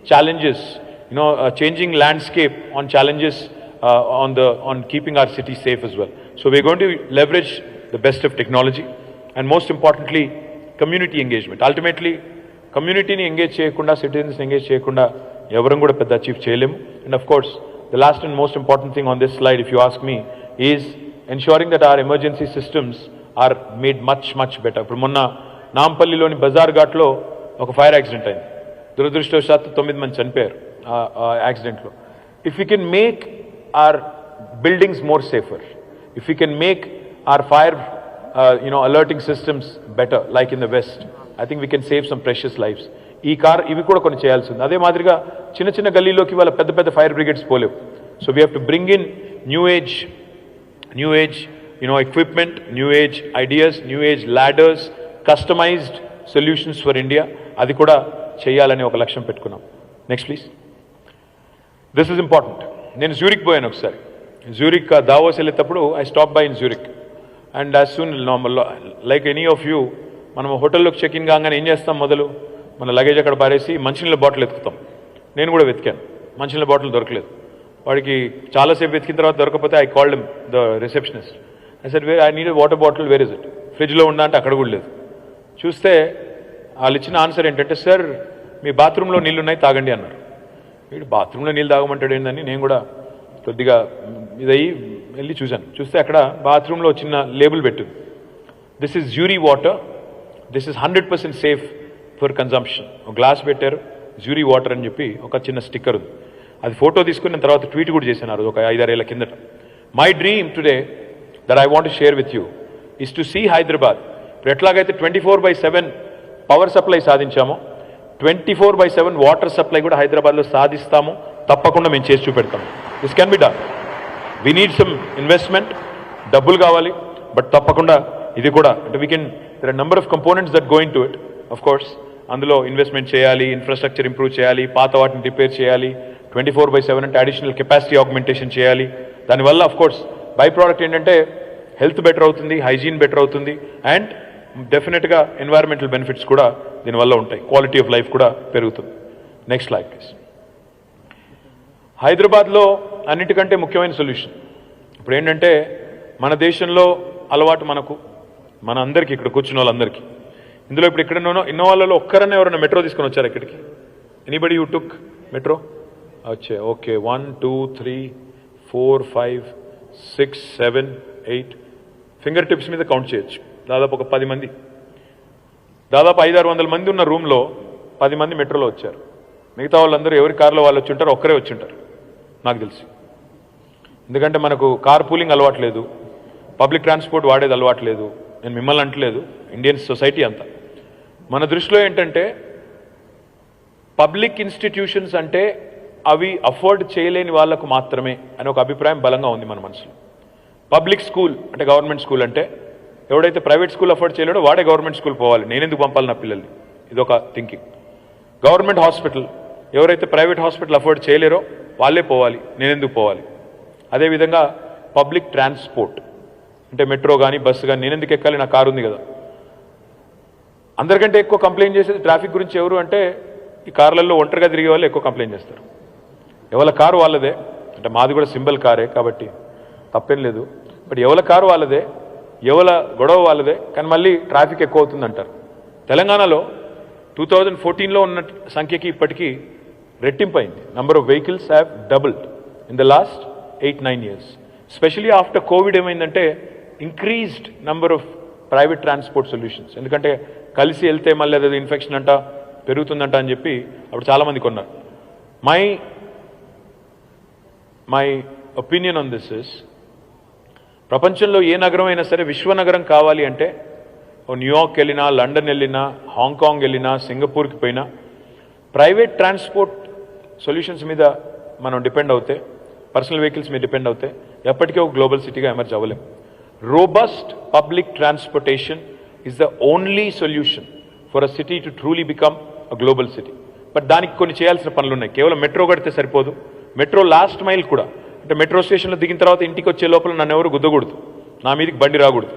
challenges, changing landscape on challenges on keeping our city safe as well. So we're going to leverage the best of technology and most importantly community engagement. Ultimately community ni engage cheyakunda, citizens engage cheyakunda evaram kuda pedda achieve cheyalemu. And of course the last and most important thing on this slide, if you ask me, is ensuring that our emergency systems are made much better. ఇప్పుడు మొన్న నాంపల్లిలోని బజార్ ఘాట్లో ఒక fire accident అయింది. దురదృష్టవశాత్తు 9 మంది చనిపోయారు ఆ యాక్సిడెంట్లో. If you can make our buildings more safer, if you can make our fire alerting systems better like in the west, I think we can save some precious lifes. ఇవి కూడా కొన్ని చేయాల్సి ఉంది. అదే మాదిరిగా చిన్న గల్లీలోకి వాళ్ళ పెద్ద ఫైర్ బ్రిగేడ్స్ పోలేవు. So we have to bring in new age equipment, new age ideas, new age ladders, customized solutions for India. అది కూడా చేయాలని ఒక లక్ష్యం పెట్టుకున్నాం. Next please. This is important. నేను జ్యూరిక్ పోయాను ఒకసారి. జ్యూరిక్ దావోస్ వెళ్ళేటప్పుడు I stop by in Zurich and as soon like any of you, మనం హోటల్లోకి చెక్ ఇన్ కాగానే ఏం చేస్తాం, మొదలు మన లగేజ్ అక్కడ పారేసి మంచినీళ్ళ బాటిల్ ఎత్తుకుతాం. నేను కూడా వెతికాను, మంచినీళ్ళ బాటిల్ దొరకలేదు. వాడికి చాలాసేపు వెతికిన తర్వాత దొరకకపోతే I called him, the receptionist. I said I need water bottle, where is it? ఫ్రిడ్జ్లో ఉందా అంటే అక్కడ కూడా లేదు. చూస్తే వాళ్ళు ఇచ్చిన ఆన్సర్ ఏంటంటే, సార్ మీ బాత్రూంలో నీళ్ళు ఉన్నాయి తాగండి అన్నారు. వీడు బాత్రూంలో నీళ్ళు తాగమంటాడు ఏందని నేను కూడా కొద్దిగా ఇదయ్యి వెళ్ళి చూస్తే అక్కడ బాత్రూంలో చిన్న లేబుల్ పెట్టింది, this is jury water, this is 100% safe for consumption. ఒక గ్లాస్ పెట్టారు, జ్యూరీ వాటర్ అని చెప్పి ఒక చిన్న స్టిక్కర్ ఉంది. అది ఫోటో తీసుకుని నేను తర్వాత ట్వీట్ కూడా చేశాను ఒక 5-6 ఏళ్ల కిందట. My dream today that I want to share with you is to see Hyderabad. ఇప్పుడు ఎట్లాగైతే 24/7 పవర్ సప్లై సాధించామో 24/7 వాటర్ సప్లై కూడా హైదరాబాద్లో సాధిస్తాము. తప్పకుండా మేము చేసి చూపెడతాము. This can be done. We need some investment, డబ్బులు కావాలి, బట్ తప్పకుండా ఇది కూడా అంటే we can, there are number of components that going to it. Of course అందులో ఇన్వెస్ట్మెంట్ చేయాలి, ఇన్ఫ్రాస్ట్రక్చర్ ఇంప్రూవ్ చేయాలి, పాత వాటిని రిపేర్ చేయాలి, 24/7 అంటే అడిషనల్ కెపాసిటీ ఆగ్మెంటేషన్ చేయాలి. దానివల్ల ఆఫ్ కోర్స్ బై ప్రోడక్ట్ ఏంటంటే హెల్త్ బెటర్ అవుతుంది, హైజీన్ బెటర్ అవుతుంది, అండ్ డెఫినెట్గా ఎన్వైరన్మెంటల్ బెనిఫిట్స్ కూడా దీనివల్ల ఉంటాయి, క్వాలిటీ ఆఫ్ లైఫ్ కూడా పెరుగుతుంది. Next slide please. హైదరాబాద్లో అన్నిటికంటే ముఖ్యమైన సొల్యూషన్ ఇప్పుడు ఏంటంటే మన దేశంలో అలవాటు మన అందరికీ, ఇక్కడ కూర్చున్న వాళ్ళందరికీ, ఇందులో ఇప్పుడు ఇక్కడ ఇన్నోవాళ్ళలో ఒక్కరన్నా ఎవరైనా మెట్రో తీసుకొని వచ్చారు ఇక్కడికి? Anybody you took metro? వచ్చే ఓకే, 1 2 3 4 5 6 7 8 ఫింగర్ టిప్స్ మీద కౌంట్ చేయొచ్చు. దాదాపు ఒక 10 మంది, దాదాపు 500-600 మంది ఉన్న రూమ్లో 10 మంది మెట్రోలో వచ్చారు. మిగతా వాళ్ళందరూ ఎవరి కార్లో వాళ్ళు వచ్చి ఉంటారు, ఒక్కరే వచ్చి ఉంటారు నాకు తెలిసి. ఎందుకంటే మనకు కార్ పూలింగ్ అలవాట్లేదు, పబ్లిక్ ట్రాన్స్పోర్ట్ వాడేది అలవాట్లేదు. నేను మిమ్మల్ని అంటలేదు, ఇండియన్ సొసైటీ అంతా. మన దృష్టిలో ఏంటంటే పబ్లిక్ ఇన్స్టిట్యూషన్స్ అంటే అవి అఫోర్డ్ చేయలేని వాళ్ళకు మాత్రమే అని ఒక అభిప్రాయం బలంగా ఉంది మన మనసులో. పబ్లిక్ స్కూల్ అంటే గవర్నమెంట్ స్కూల్ అంటే ఎవడైతే ప్రైవేట్ స్కూల్ అఫోర్డ్ చేయలేడో వాడే గవర్నమెంట్ స్కూల్ పోవాలి, నేనెందుకు పంపాలి నా పిల్లల్ని, ఇదొక థింకింగ్. గవర్నమెంట్ హాస్పిటల్ ఎవరైతే ప్రైవేట్ హాస్పిటల్ అఫోర్డ్ చేయలేరో వాళ్ళే పోవాలి, నేనెందుకు పోవాలి. అదేవిధంగా పబ్లిక్ ట్రాన్స్పోర్ట్ అంటే మెట్రో కానీ బస్సు కానీ నేనెందుకు ఎక్కాలి, నా కారు ఉంది కదా. అందరికంటే ఎక్కువ కంప్లైంట్ చేసేది ట్రాఫిక్ గురించి ఎవరు అంటే ఈ కార్లలో ఒంటరిగా తిరిగే వాళ్ళు ఎక్కువ కంప్లైంట్ చేస్తారు. ఎవరి కారు వాళ్ళదే, అంటే మాది కూడా సింబల్ కారే కాబట్టి తప్పేం లేదు. బట్ ఎవల కారు వాళ్ళదే, ఎవల గొడవ వాళ్ళదే, కానీ మళ్ళీ ట్రాఫిక్ ఎక్కువ అవుతుంది అంటారు. తెలంగాణలో 2014లో ఉన్న సంఖ్యకి ఇప్పటికీ రెట్టింపు అయింది. Number of vehicles have doubled in the last 8-9 years. Specially after Covid ఏమైందంటే increased number of private transport solutions. ఎందుకంటే కలిసి వెళ్తే మళ్ళీ అదే ఇన్ఫెక్షన్ అంట పెరుగుతుందంట అని చెప్పి అప్పుడు చాలామంది కొన్నారు. My opinion on this is, ప్రపంచంలో ఏ నగరం అయినా సరే విశ్వనగరం కావాలి అంటే న్యూయార్క్ వెళ్ళినా, లండన్ వెళ్ళినా, హాంకాంగ్ వెళ్ళినా, సింగపూర్కి పోయినా ప్రైవేట్ ట్రాన్స్పోర్ట్ సొల్యూషన్స్ మీద మనం డిపెండ్ అవుతే, పర్సనల్ వెహికల్స్ మీద డిపెండ్ అవుతే ఎప్పటికీ ఒక గ్లోబల్ సిటీగా ఎమర్జ్ అవ్వలేం. Robust public transportation is the only solution for a city to truly become a global city. But దానికి కొన్ని చేయాల్సిన పనులు ఉన్నాయి. కేవలం మెట్రో కడితే సరిపోదు. మెట్రో లాస్ట్ మైల్ కూడా, అంటే మెట్రో స్టేషన్లో దిగిన తర్వాత ఇంటికి వచ్చే లోపల నన్ను ఎవరు గుద్దకూడదు, నా మీదకి బండి రాకూడదు,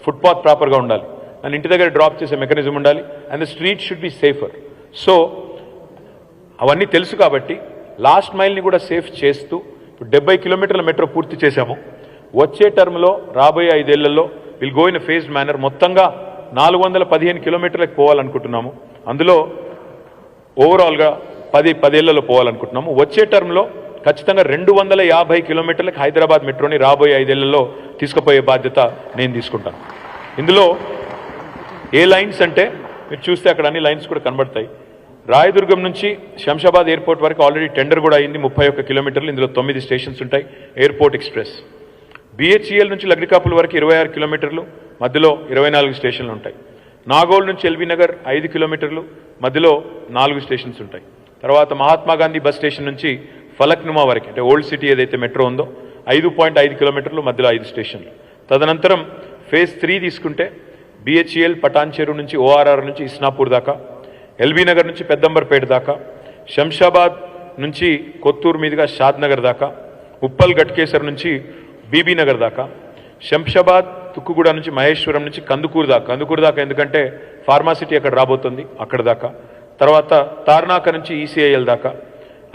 ఫుట్పాత్ ప్రాపర్గా ఉండాలి, నన్ను ఇంటి దగ్గర డ్రాప్ చేసే మెకానిజం ఉండాలి, and the street should be safer. So అవన్నీ తెలుసు కాబట్టి లాస్ట్ మైల్ని కూడా సేఫ్ చేస్తూ ఇప్పుడు 70 కిలోమీటర్ల మెట్రో పూర్తి చేశాము. వచ్చే టర్మ్లో రాబోయే 5 ఏళ్లలో will go in a phased manner మొత్తంగా 415 కిలోమీటర్లకు పోవాలనుకుంటున్నాము. అందులో ఓవరాల్గా 10 ఏళ్లలో పోవాలనుకుంటున్నాము. వచ్చే టర్మ్లో ఖచ్చితంగా 250 కిలోమీటర్లకు హైదరాబాద్ మెట్రోని రాబోయే 5 ఏళ్లలో తీసుకుపోయే బాధ్యత నేను తీసుకుంటాను. ఇందులో ఏ లైన్స్ అంటే మీరు చూస్తే అక్కడ అన్ని లైన్స్ కూడా కనబడతాయి. రాయదుర్గం నుంచి శంషాబాద్ ఎయిర్పోర్ట్ వరకు ఆల్రెడీ టెండర్ కూడా అయింది, 31 కిలోమీటర్లు. ఇందులో 9 స్టేషన్స్ ఉంటాయి. Airport express. BHEL నుంచి లగ్డికాపుల్ వరకు 26 కిలోమీటర్లు, మధ్యలో 24 స్టేషన్లు ఉంటాయి. నాగోల్ నుంచి ఎల్బీ నగర్ 5 కిలోమీటర్లు, మధ్యలో 4 స్టేషన్స్ ఉంటాయి. తర్వాత మహాత్మా గాంధీ బస్ స్టేషన్ నుంచి ఫలక్నుమా వరకు, అంటే ఓల్డ్ సిటీ ఏదైతే మెట్రో ఉందో 5.5 కిలోమీటర్లు, మధ్యలో 5 స్టేషన్లు. తదనంతరం ఫేజ్ 3 తీసుకుంటే BHEL పటాన్ చెరు నుంచి ORR నుంచి ఇస్నాపూర్ దాకా, ఎల్బీ నగర్ నుంచి పెద్దంబర్పేట దాకా, శంషాబాద్ నుంచి కొత్తూరు మీదుగా షాద్ నగర్ దాకా, ఉప్పల్ గట్కేసర్ నుంచి బీబీ నగర్ దాకా, శంషాబాద్ తుక్కుగూడ నుంచి మహేశ్వరం నుంచి కందుకూరు దాకా ఎందుకంటే ఫార్మాసిటీ అక్కడ రాబోతుంది, అక్కడ దాకా. తర్వాత తార్నాక నుంచి ECIL దాకా,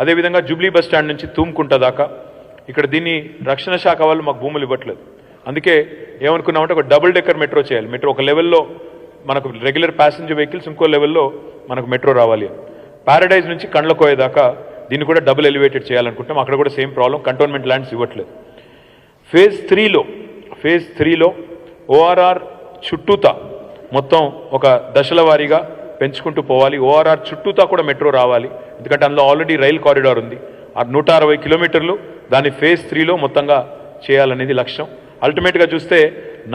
అదేవిధంగా జూబ్లీ బస్ స్టాండ్ నుంచి తూమ్కుంట దాకా. ఇక్కడ దీన్ని రక్షణ శాఖ వాళ్ళు మాకు భూములు ఇవ్వట్లేదు. అందుకే ఏమనుకున్నామంటే ఒక డబుల్ డెక్కర్ మెట్రో చేయాలి. మెట్రో ఒక లెవెల్లో మనకు రెగ్యులర్ ప్యాసింజర్ వెహికల్స్, ఇంకో లెవెల్లో మనకు మెట్రో రావాలి. ప్యారడైజ్ నుంచి కండ్లకోయ దాకా దీన్ని కూడా డబుల్ ఎలివేటెడ్ చేయాలనుకుంటాం. అక్కడ కూడా సేమ్ ప్రాబ్లం, కంటోన్మెంట్ ల్యాండ్స్ ఇవ్వట్లేదు. ఫేజ్ 3లో ORR చుట్టూతా మొత్తం ఒక దశల వారీగా పెంచుకుంటూ పోవాలి. ORR చుట్టూతా కూడా మెట్రో రావాలి, ఎందుకంటే అందులో ఆల్రెడీ రైల్ కారిడార్ ఉంది. ఆ 160 కిలోమీటర్లు దాన్ని ఫేజ్ 3లో మొత్తంగా చేయాలనేది లక్ష్యం. అల్టిమేట్గా చూస్తే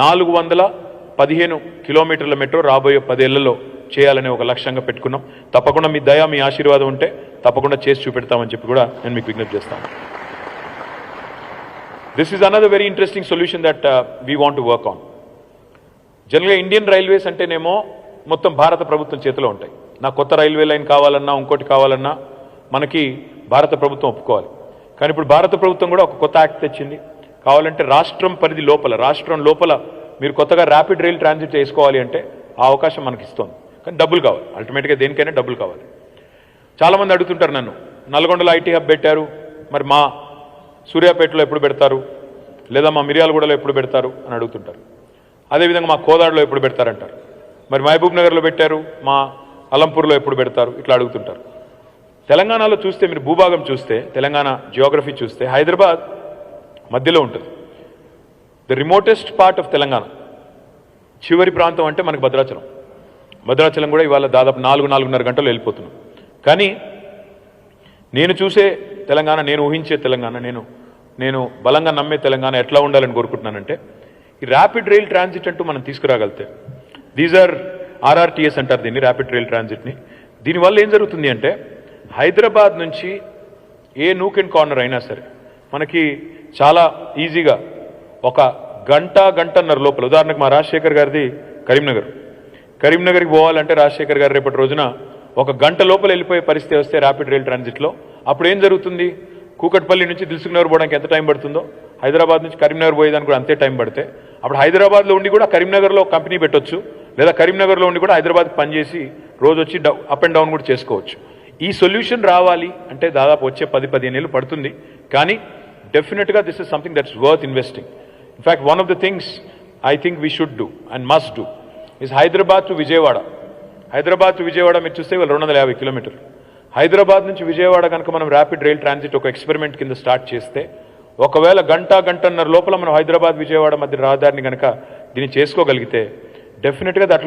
415 కిలోమీటర్ల మెట్రో రాబోయే 10 ఏళ్లలో చేయాలనే ఒక లక్ష్యంగా పెట్టుకున్నాం. తప్పకుండా మీ దయ, మీ ఆశీర్వాదం ఉంటే తప్పకుండా చేసి చూపెడతామని చెప్పి కూడా నేను మీకు విజ్ఞప్తి చేస్తాను. This is another very interesting solution that we want to work on. జనరల్గా ఇండియన్ రైల్వేస్ అంటేనేమో మొత్తం భారత ప్రభుత్వం చేతిలో ఉంటాయి. నాకు కొత్త రైల్వే లైన్ కావాలన్నా, ఇంకోటి కావాలన్నా మనకి భారత ప్రభుత్వం ఒప్పుకోవాలి. కానీ ఇప్పుడు భారత ప్రభుత్వం కూడా ఒక కొత్త యాక్ట్ తెచ్చింది. కావాలంటే రాష్ట్రం పరిధి లోపల, రాష్ట్రం లోపల మీరు కొత్తగా ర్యాపిడ్ రైల్ ట్రాన్సిట్ చేసుకోవాలి అంటే ఆ అవకాశం మనకి ఇస్తుంది. కానీ డబ్బులు కావాలి. అల్టిమేట్గా దేనికైనా డబ్బులు కావాలి. చాలామంది అడుగుతుంటారు నన్ను, నల్గొండలో IT హబ్ పెట్టారు, మరి మా సూర్యాపేటలో ఎప్పుడు పెడతారు, లేదా మా మిర్యాలగూడలో ఎప్పుడు పెడతారు అని అడుగుతుంటారు. అదేవిధంగా మా కోదాడలో ఎప్పుడు పెడతారంటారు. మరి మహబూబ్ నగర్లో పెట్టారు, మా అలంపూర్లో ఎప్పుడు పెడతారు, ఇట్లా అడుగుతుంటారు. తెలంగాణలో చూస్తే, మీరు భూభాగం చూస్తే, తెలంగాణ జియోగ్రఫీ చూస్తే హైదరాబాద్ మధ్యలో ఉంటుంది. The remotest part of Telangana చివరి ప్రాంతం అంటే మనకు భద్రాచలం కూడా ఇవాళ దాదాపు 4-4.5 గంటలు వెళ్ళిపోతున్నాం. కానీ నేను చూసే తెలంగాణ, నేను ఊహించే తెలంగాణ, నేను బలంగా నమ్మే తెలంగాణ ఎట్లా ఉండాలని కోరుకుంటున్నానంటే, ఈ ర్యాపిడ్ రైల్ ట్రాన్సిట్ అంటూ మనం తీసుకురాగలితే, దీస్ ఆర్ RRTS అంటారు దీన్ని, ర్యాపిడ్ రైల్ ట్రాన్సిట్ని. దీనివల్ల ఏం జరుగుతుంది అంటే హైదరాబాద్ నుంచి ఏ నూక్ అండ్ కార్నర్ అయినా సరే మనకి చాలా ఈజీగా ఒక గంటన్నర లోపల, ఉదాహరణకు మా రాజశేఖర్ గారిది కరీంనగర్కి పోవాలంటే రాజశేఖర్ గారు రేపటి రోజున 1 గంట లోపల వెళ్ళిపోయే పరిస్థితి వస్తే ర్యాపిడ్ రైల్ ట్రాన్సిట్లో, అప్పుడు ఏం జరుగుతుంది, కూకట్పల్లి నుంచి దిల్సుఖ్నగర్ పోవడానికి ఎంత టైం పడుతుందో హైదరాబాద్ నుంచి కరీంనగర్ పోయేదానికి కూడా అంతే టైం పడితే, అప్పుడు హైదరాబాద్లో ఉండి కూడా కరీంనగర్లో కంపెనీ పెట్టొచ్చు, లేదా కరీంనగర్లో ఉండి కూడా హైదరాబాద్కి పనిచేసి రోజు వచ్చి అప్ అండ్ డౌన్ కూడా చేసుకోవచ్చు. ఈ సొల్యూషన్ రావాలి అంటే దాదాపు వచ్చే 10-15 ఏళ్ళు పడుతుంది. కానీ definitely this is something that's worth investing. In fact, one of the things I think we should do and must do is Hyderabad to Vijayawada. Hyderabad to Vijayawada మీరు చూస్తే 250 కిలోమీటర్లు. హైదరాబాద్ నుంచి విజయవాడ కనుక మనం ర్యాపిడ్ రైల్ ట్రాన్సిట్ ఒక experiment కింద start చేస్తే ఒకవేళ గంటన్నర లోపల మనం హైదరాబాద్ విజయవాడ మధ్య రహదారిని కనుక దీన్ని చేసుకోగలిగితే డెఫినెట్గా